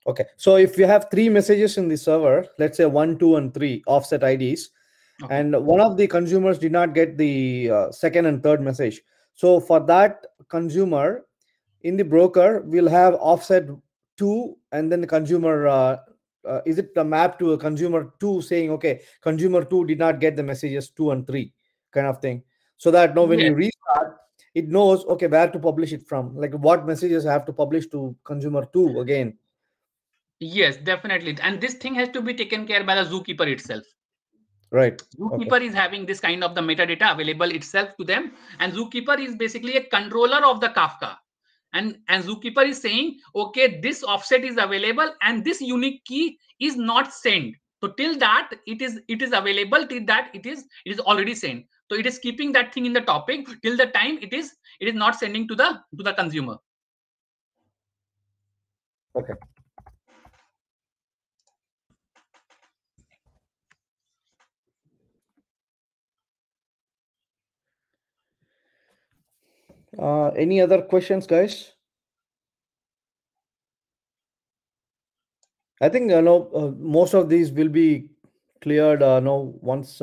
Okay, so if you have 3 messages in the server, let's say 1, 2, and 3 offset IDs, okay, and one of the consumers did not get the second and third message. So for that consumer, in the broker, we'll have offset 2, and then the consumer, is it a map to a consumer 2 saying, okay, consumer 2 did not get the messages 2 and 3 kind of thing. So that when Yes. you restart, it knows, okay, where to publish it from, like what messages I have to publish to consumer 2 again. Yes, definitely. And this thing has to be taken care by the Zookeeper itself. Right. Zookeeper is having this kind of the metadata available itself to them. And Zookeeper is basically a controller of the Kafka. And Zookeeper is saying, okay, this offset is available and this unique key is not sent. So till that it is available, till that it is already sent. So it is keeping that thing in the topic till the time it is not sending to the consumer. Okay. Any other questions, guys? I think most of these will be cleared once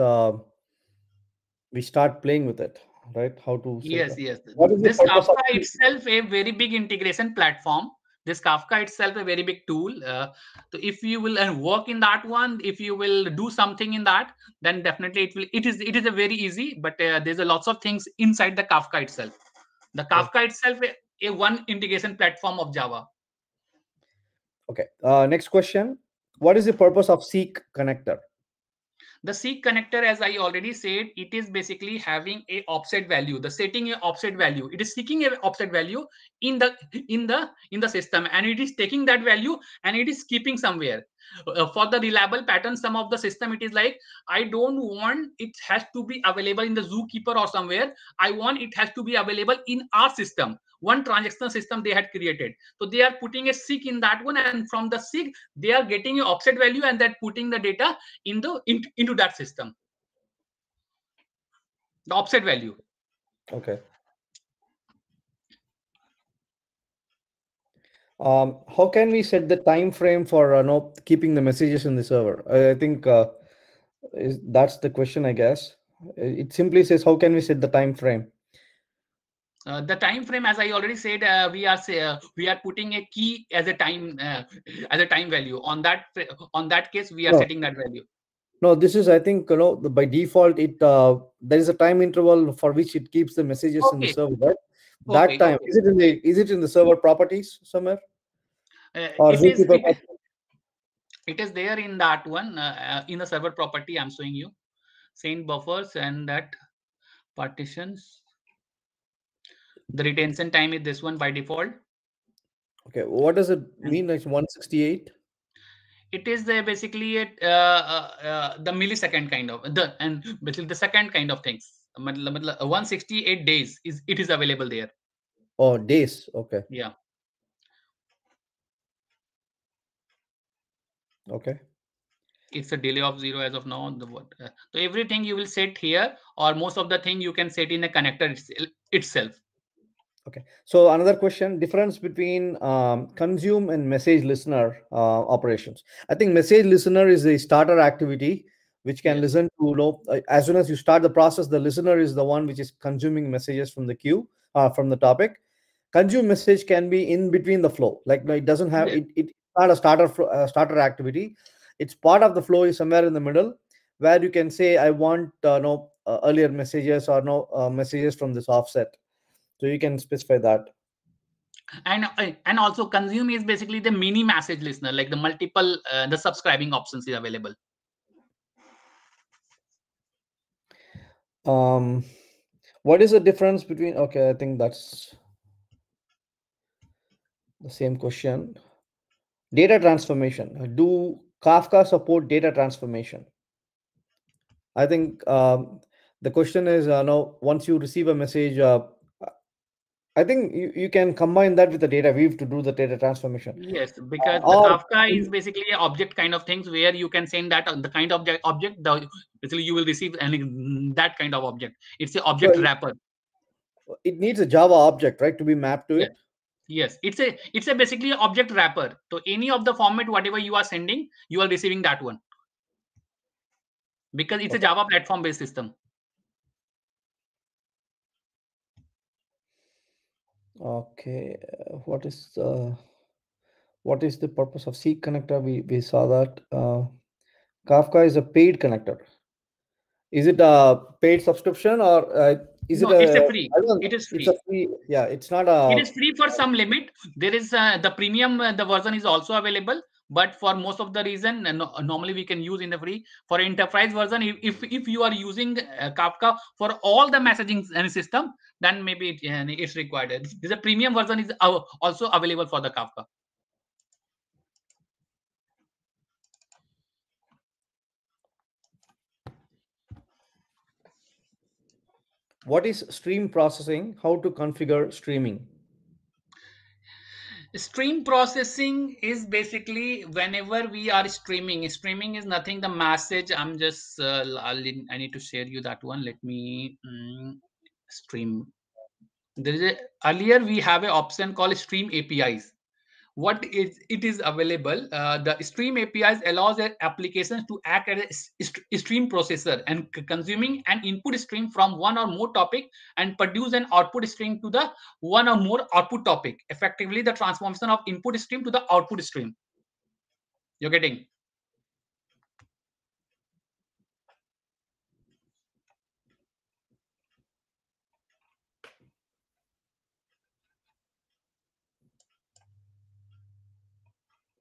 we start playing with it, right? How to yes. What is This the purpose Kafka of itself a very big integration platform. This Kafka itself a very big tool. So if you will work in that one, if you will do something in that, then definitely it is a very easy. But there's a lots of things inside the Kafka itself. The Kafka itself a one integration platform of Java. Okay. Next question. What is the purpose of Seek connector? The Seek connector, as I already said, it is basically having a offset value, the setting a offset value. It is seeking a offset value in the system, and it is taking that value and it is keeping somewhere. For the reliable pattern, some of the system, it is like, I don't want it has to be available in the Zookeeper or somewhere. I want it has to be available in our system. One transactional system they had created. So they are putting a seek in that one, and from the seek, they are getting an offset value and that putting the data into that system. The offset value. Okay. How can we set the time frame for keeping the messages in the server? I think that's the question, I guess. It simply says, how can we set the time frame? The time frame, as I already said, we are putting a key as a time value. On that case, we are setting that value. No, this is, I think, by default, it there is a time interval for which it keeps the messages in the server. Right? That time, is it in the server properties somewhere? It is there in that one, in the server property. I'm showing you send buffers and that partitions. The retention time is this one by default. Okay, what does it mean? Like 168? It is basically the millisecond kind of basically the second kind of things. 168 days is available there. Oh, days. Okay. Yeah. Okay. It's a delay of 0 as of now. So everything you will set here, or most of the thing you can set in a connector itself. Okay. So another question: difference between consume and message listener operations. I think message listener is a starter activity which can listen to. As soon as you start the process, the listener is the one which is consuming messages from the queue, from the topic. Consume message can be in between the flow. Like it doesn't have it's not a starter activity. It's part of the flow, is somewhere in the middle, where you can say, I want earlier messages or no messages from this offset. So you can specify that. And also consume is basically the mini message listener, like the multiple the subscribing options is available. What is the difference between, okay, I think that's the same question. Data transformation. Do Kafka support data transformation? I think the question is, no, once you receive a message, I think you can combine that with the data weave to do the data transformation. Yes, because the Or Kafka is basically an object kind of things where you can send that the kind of object, basically you will receive that kind of object. It's an object wrapper. It needs a Java object, right, to be mapped to it. Yes, it's a basically object wrapper. So any of the format, whatever you are sending, you are receiving that one, because it's a Java platform based system. Okay, what is the purpose of Seek connector? We saw that Kafka is a paid connector. Is it a paid subscription or is No, it a? it's a free. I don't know. It is free. It's a free. Yeah, it's not a. It is free for some limit. There is the premium. The version is also available, but for most of the reason, normally we can use in the free. For enterprise version, if you are using Kafka for all the messaging system, then maybe it's required. This a premium version is also available for the Kafka. What is stream processing? How to configure streaming? Stream processing is basically whenever we are streaming is nothing the message. I'm just I need to share you that one. Let me stream. There is earlier we have an option called stream APIs. What is it is available, the stream APIs allows applications to act as a stream processor and consuming an input stream from one or more topic and produce an output stream to the one or more output topic, effectively the transformation of input stream to the output stream. You're getting?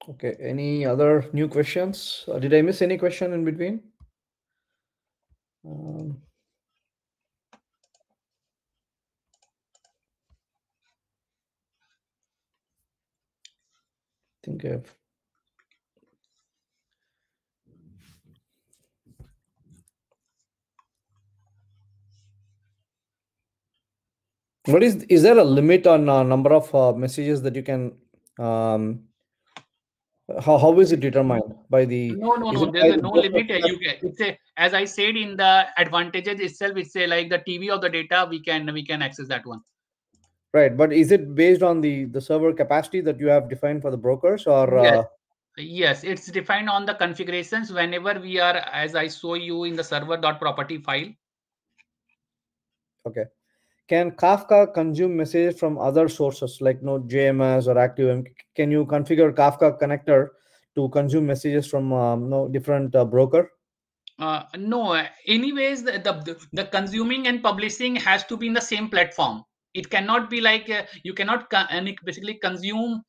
Okay, any other new questions? Did I miss any question in between? I think I've. What is there a limit on number of messages that you can? How is it determined by the? No. There's no limit. You can. It's a, as I said in the advantages itself. It's a like the TV of the data. We can access that one. Right, but is it based on the server capacity that you have defined for the brokers, or? Yes, it's defined on the configurations whenever we are, as I show you in the server.property file. Okay. Can Kafka consume messages from other sources like JMS or ActiveM? Can you configure Kafka connector to consume messages from different broker? No, anyways, the consuming and publishing has to be in the same platform. It cannot be like you cannot basically consumer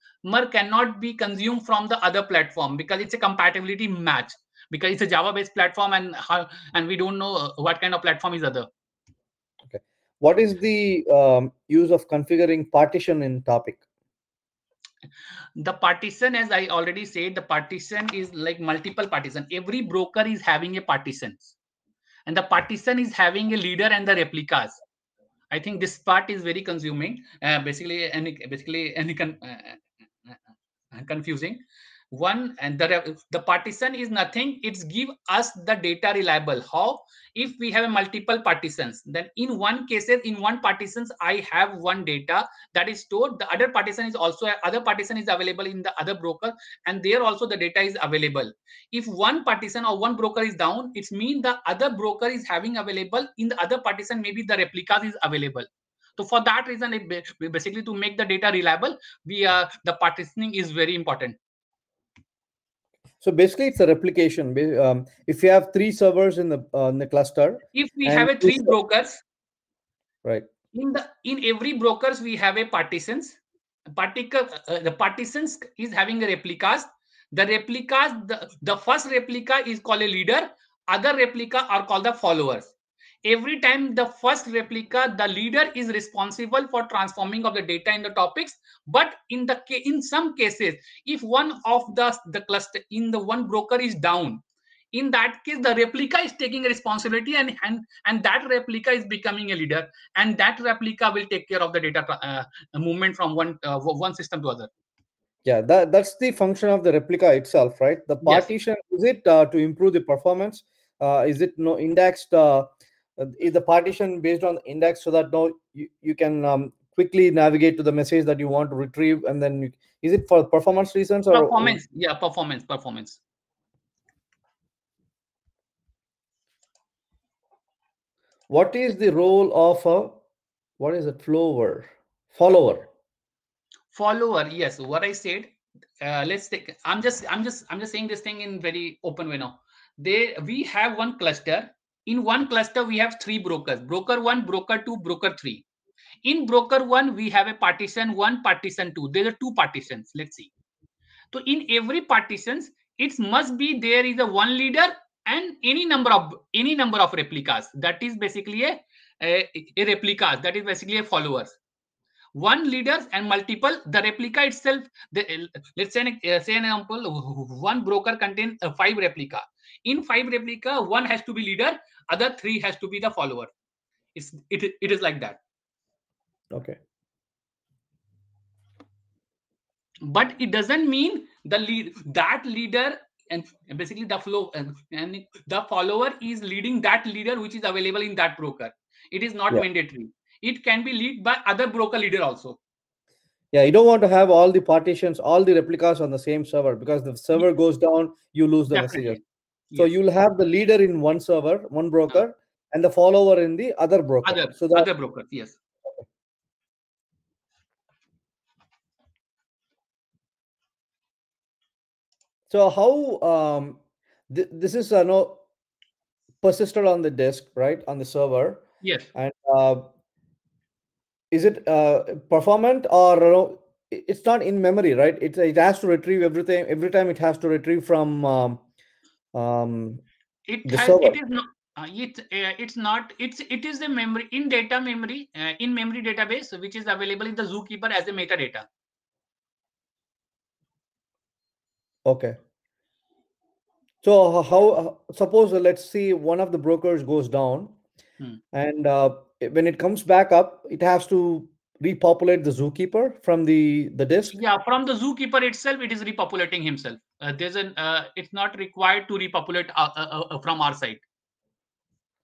cannot be consumed from the other platform because it's a compatibility match, because it's a Java based platform and we don't know what kind of platform is other. Okay. What is the use of configuring partition in topic? The partition, as I already said, the partition is like multiple partition. Every broker is having a partition, and the partition is having a leader and the replicas. I think this part is very consuming. Basically confusing. One, and the partition is nothing. It's give us the data reliable. How? If we have multiple partitions, then in one cases, in one partitions, I have one data that is stored. The other partition is also other partition is available in the other broker, and there also the data is available. If one partition or one broker is down, it means the other broker is having available in the other partition. Maybe the replicas is available. So for that reason, basically to make the data reliable, the partitioning is very important. So basically, it's a replication. If you have 3 servers in the cluster, If we and have a 3 brokers, right, in every brokers we have a partitions. The partitions is having a replicas. The first replica is called a leader. Other replica are called the followers. Every time the first replica, the leader is responsible for transforming of the data in the topics. But in some cases, if one of the cluster in the one broker is down, in that case the replica is taking responsibility, and that replica is becoming a leader, and that replica will take care of the data movement from one system to other. yeah, that's the function of the replica itself, right? The Yes. partition, is it to improve the performance? Is it no indexed? Is the partition based on index so that you can quickly navigate to the message that you want to retrieve, and then is it for performance reasons or Performance, yeah, performance. what is the role of a what is it follower? Follower, yes, what I said. Let's take, I'm just saying this thing in very open way now. We have one cluster. In one cluster we have 3 brokers: broker 1, broker 2, broker 3. In broker 1 we have a partition 1, partition 2. There are 2 partitions. Let's see. So in every partitions, it must be there is a one leader and any number of replicas. That is basically a replicas. That is basically a followers. One leaders and multiple. The replica itself. Let's say an example. One broker contains 5 replica. In 5 replica, one has to be leader. Other 3 has to be the follower. It is like that. Okay. But it doesn't mean that leader and basically the flow and the follower is leading that leader which is available in that broker. It is not Yeah. mandatory. It can be led by other broker leader also. Yeah, you don't want to have all the partitions, all the replicas on the same server, because the server goes down, you lose the Definitely. messages. So Yes. you'll have the leader in one server, one broker, and the follower in the other broker. Other brokers, yes. So how this is no persisted on the disk, right, on the server? Yes. And is it performant, or it's not in memory, right? It has to retrieve everything every time. It has to retrieve from the server. It is not it's not it is the memory in data memory in memory database which is available in the Zookeeper as a metadata. Okay. So how suppose let's see one of the brokers goes down, and when it comes back up, it has to repopulate the Zookeeper from the disk. Yeah, from the Zookeeper itself, it is repopulating himself. It's not required to repopulate from our side.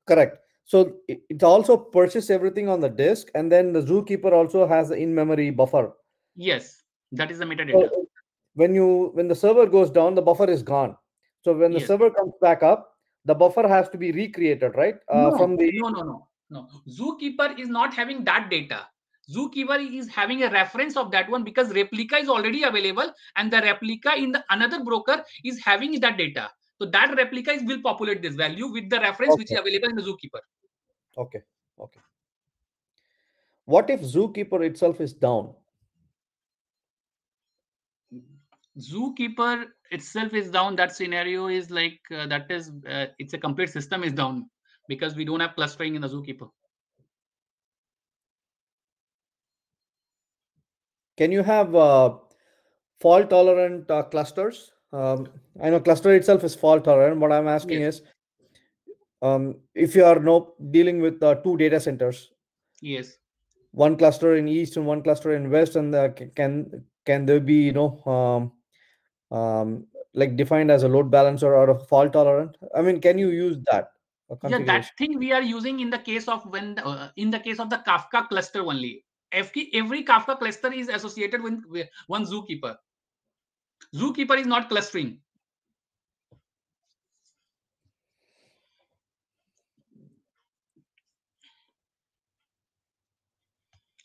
Correct. So it also purchases everything on the disk, and then the Zookeeper also has the in-memory buffer. Yes, that is the metadata. So when the server goes down, the buffer is gone. So when the server comes back up, the buffer has to be recreated, right? No. Zookeeper is not having that data. Zookeeper is having a reference of that one because replica is already available, and the replica in the another broker is having that data. So that replica will populate this value with the reference which is available in the Zookeeper. Okay. What if Zookeeper itself is down? Zookeeper itself is down. That scenario is like it's a complete system is down because we don't have clustering in the Zookeeper. Can you have fault tolerant clusters? I know cluster itself is fault tolerant. What I'm asking is, if you are dealing with 2 data centers, yes, one cluster in east and one cluster in west, and can there be like defined as a load balancer or a fault tolerant? I mean, can you use that yeah, that configuration? thing we are using in the case of in the case of the Kafka cluster only. Every Kafka cluster is associated with one Zookeeper. Zookeeper is not clustering.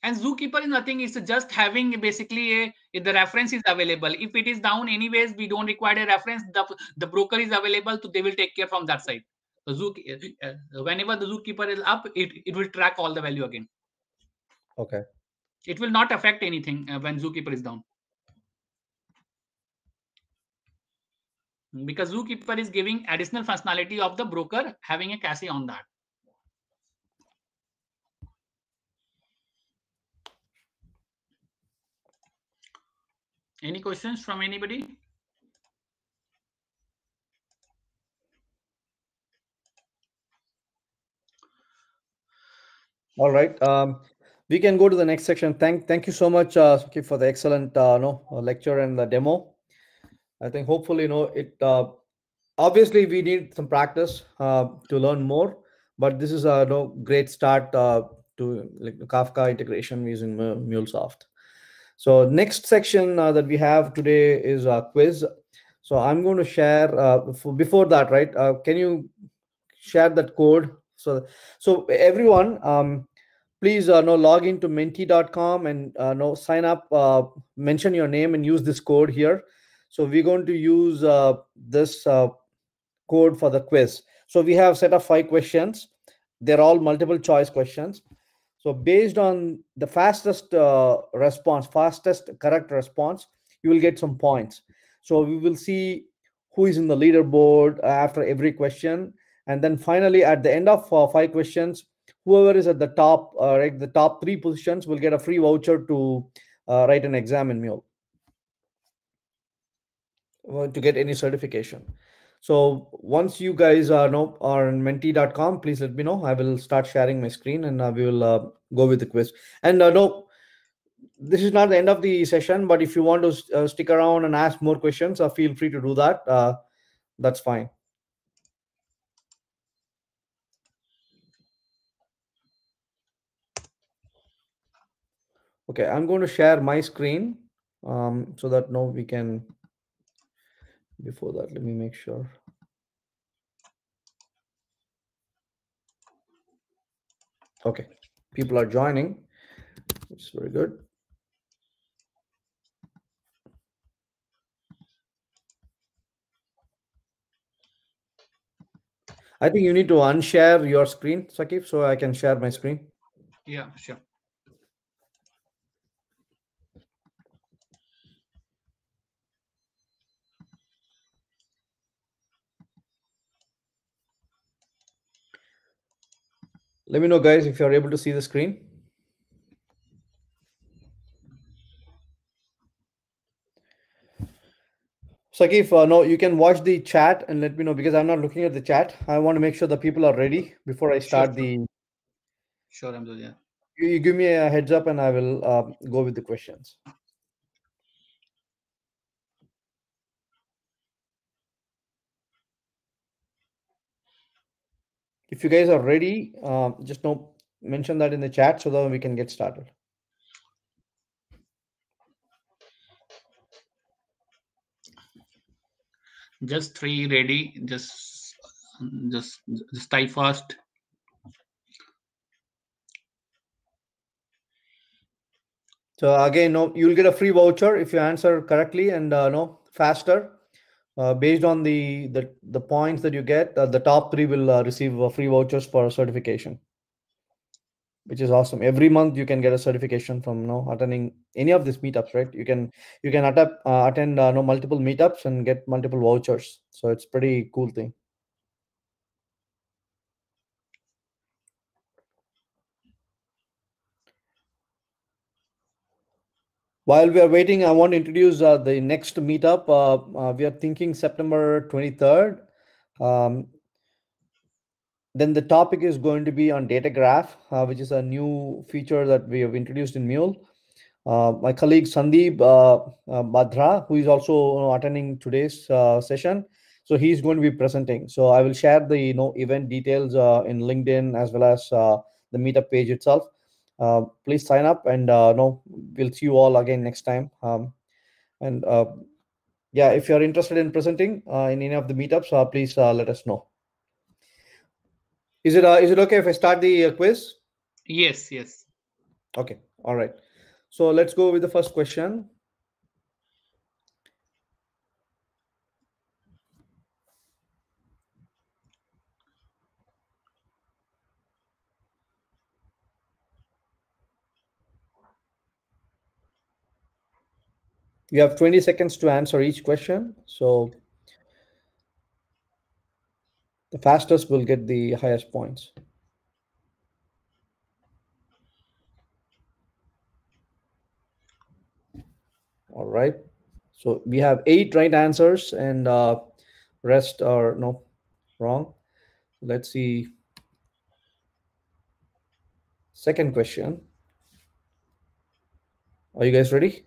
And Zookeeper is nothing. It's just having basically if the reference is available. If it is down anyways, we don't require a reference. The broker is available, so they will take care from that side. So whenever the Zookeeper is up, it will track all the value again. Okay. It will not affect anything when Zookeeper is down. Because Zookeeper is giving additional functionality of the broker having a cache on that. Any questions from anybody? All right. We can go to the next section. Thank you so much, Sakib, for the excellent lecture and the demo. I think hopefully it. Obviously, we need some practice to learn more, but this is a great start to like the Kafka integration using MuleSoft. So next section that we have today is a quiz. So I'm going to share before that, right? Can you share that code? So everyone, please log into menti.com and sign up, mention your name and use this code here. So we're going to use this code for the quiz. So we have set of 5 questions. They're all multiple choice questions. So based on the fastest fastest correct response, you will get some points. So we will see who is in the leaderboard after every question, and then finally at the end of 5 questions, whoever is at the top, right, the top 3 positions will get a free voucher to write an exam in Mule to get any certification. So once you guys are on menti.com, please let me know. I will start sharing my screen and we will go with the quiz. And no, this is not the end of the session, but if you want to stick around and ask more questions, feel free to do that. That's fine. Okay, I'm going to share my screen so that we can. Before that, let me make sure. Okay, people are joining. It's very good. I think you need to unshare your screen, Sakib, so I can share my screen. Yeah, sure. Let me know, guys, if you're able to see the screen. Sakif, no, you can watch the chat and let me know, because I'm not looking at the chat. I want to make sure the people are ready before I start the. Sure, Amjad, yeah. You give me a heads up and I will go with the questions. If you guys are ready, just mention that in the chat so that we can get started. Just 3 ready. Just type fast. So again, you'll get a free voucher if you answer correctly and faster. Based on the points that you get, the top 3 will receive free vouchers for certification, which is awesome. Every month you can get a certification from attending any of these meetups, right? You can attend multiple meetups and get multiple vouchers. So it's pretty cool thing. While we are waiting, I want to introduce the next meetup. We are thinking September 23rd. Then the topic is going to be on data graph, which is a new feature that we have introduced in Mule. My colleague Sandeep Badra, who is also attending today's session, so he's going to be presenting. So I will share the event details in LinkedIn as well as the meetup page itself. Please sign up, and we'll see you all again next time. And yeah, if you're interested in presenting in any of the meetups, please let us know. Is it okay if I start the quiz? Yes. Okay. All right. So let's go with the first question. You have 20 seconds to answer each question. So the fastest will get the highest points. All right. So we have 8 right answers, and rest are no wrong. Let's see. Second question. Are you guys ready?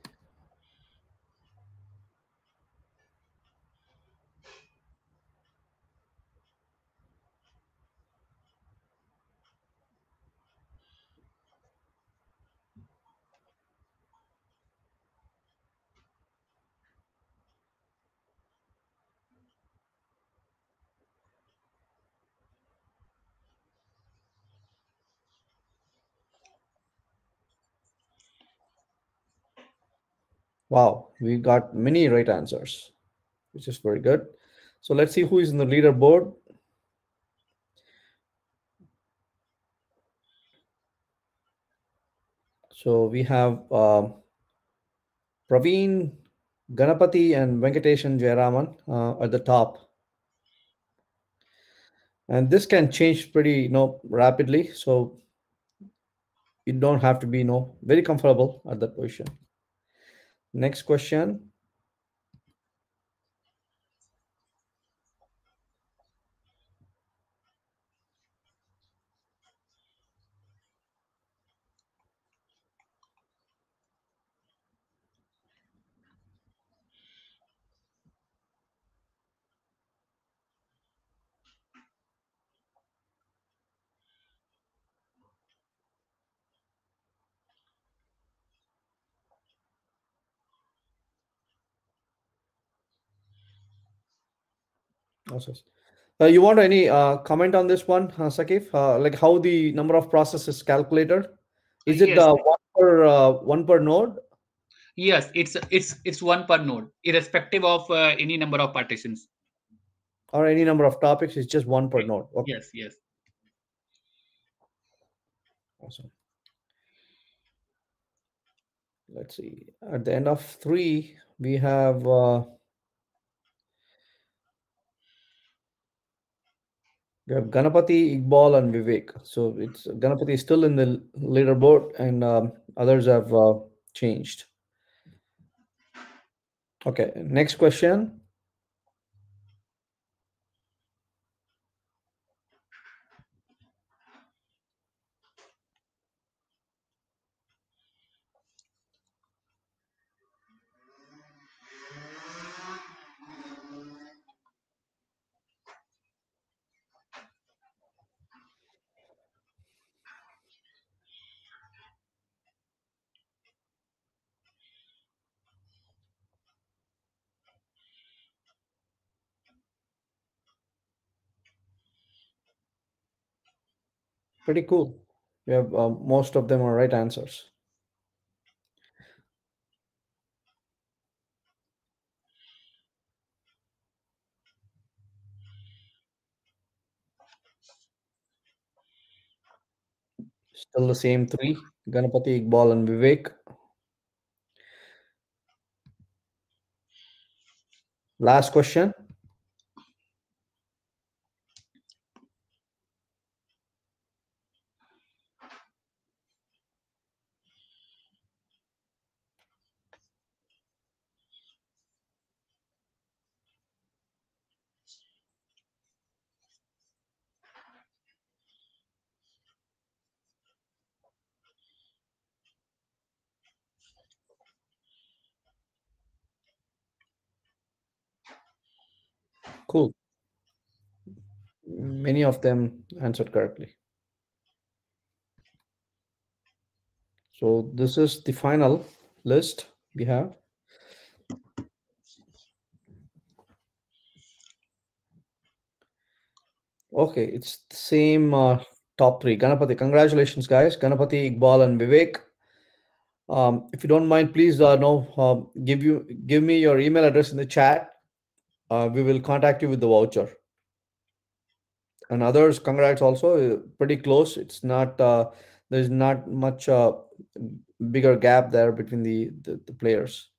Wow, we got many right answers, which is very good. So let's see who is in the leaderboard. So we have Praveen, Ganapati, and Venkateshan Jayaraman at the top. And this can change pretty rapidly. So you don't have to be very comfortable at that position. Next question. Awesome. You want any comment on this one, Sakif? Like how the number of processes is calculated? Is it Yes, one per node yes, it's one per node, irrespective of any number of partitions. or any number of topics? It's just one per node. Okay. Yes, yes. Awesome. Let's see. At the end of 3, we have Ganapati, Iqbal, and Vivek. So it's Ganapati is still in the leaderboard, and others have changed. Okay. Next question. Pretty cool. We have most of them are right answers. Still the same 3: Ganapati, Iqbal, and Vivek. Last question. Cool. Many of them answered correctly. So this is the final list we have. Okay, it's the same top 3. Ganapati, congratulations, guys. Ganapati, Iqbal, and Vivek If you don't mind, please give me your email address in the chat. We will contact you with the voucher. And others, congrats also, pretty close. It's not there's not much bigger gap there between the players.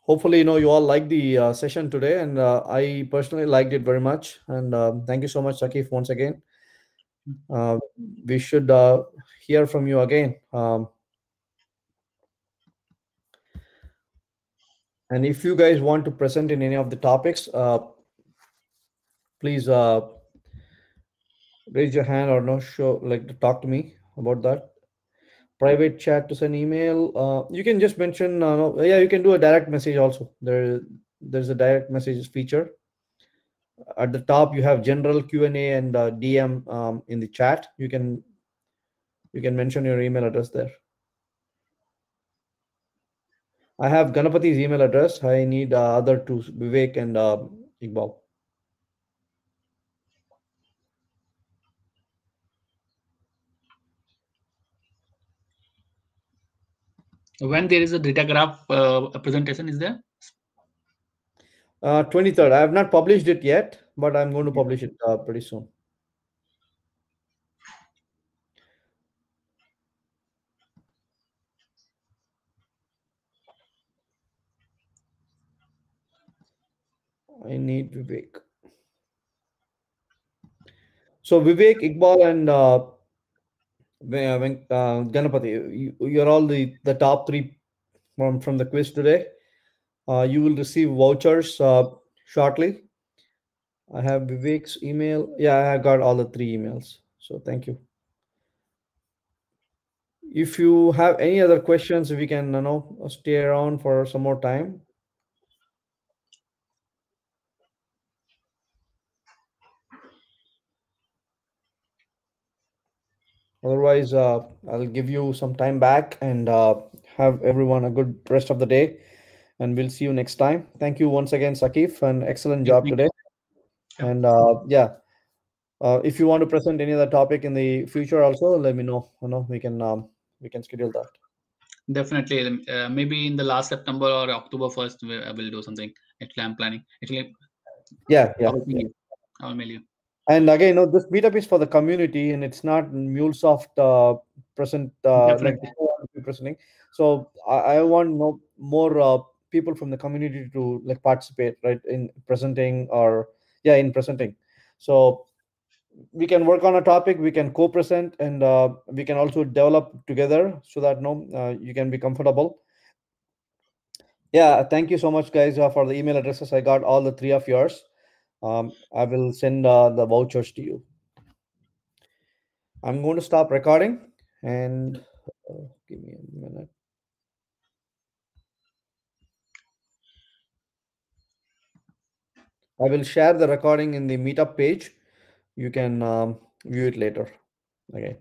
Hopefully, you all like the session today, and I personally liked it very much. And thank you so much, Sakif, once again. uh, we should hear from you again. And if you guys want to present in any of the topics, please raise your hand, or no show like to talk to me about that. Private chat to send email. You can just mention. Yeah, you can do a direct message also. There's a direct messages feature. At the top, you have general Q&A and DM in the chat. You can mention your email address there. I have Ganapati's email address. I need other two, Vivek and Iqbal. When there is a data graph presentation, is there? 23rd. I have not published it yet, but I'm going to publish it pretty soon. I need Vivek. So Vivek, Iqbal, and Ganapati, you're all the top three from the quiz today. You will receive vouchers shortly. I have Vivek's email. Yeah, I got all the three emails. So thank you. If you have any other questions, we can stay around for some more time. Otherwise, I'll give you some time back, and have everyone a good rest of the day. And we'll see you next time. Thank you once again, Sakif. An excellent job today. Yeah. And yeah, if you want to present any other topic in the future, also let me know. We can schedule that. Definitely. Maybe in the last September or October 1st, I will do something. Actually, I'm planning. Actually, Yeah. I'll mail you. And again, this meetup is for the community, and it's not MuleSoft present like presenting. So I want more people from the community to like participate, right, in presenting, or in presenting. So we can work on a topic, we can co-present, and we can also develop together, so that you can be comfortable. Yeah, thank you so much, guys, for the email addresses. I got all the three of yours. I will send the vouchers to you. I'm going to stop recording, and give me a minute. I will share the recording in the meetup page. You can view it later. Okay.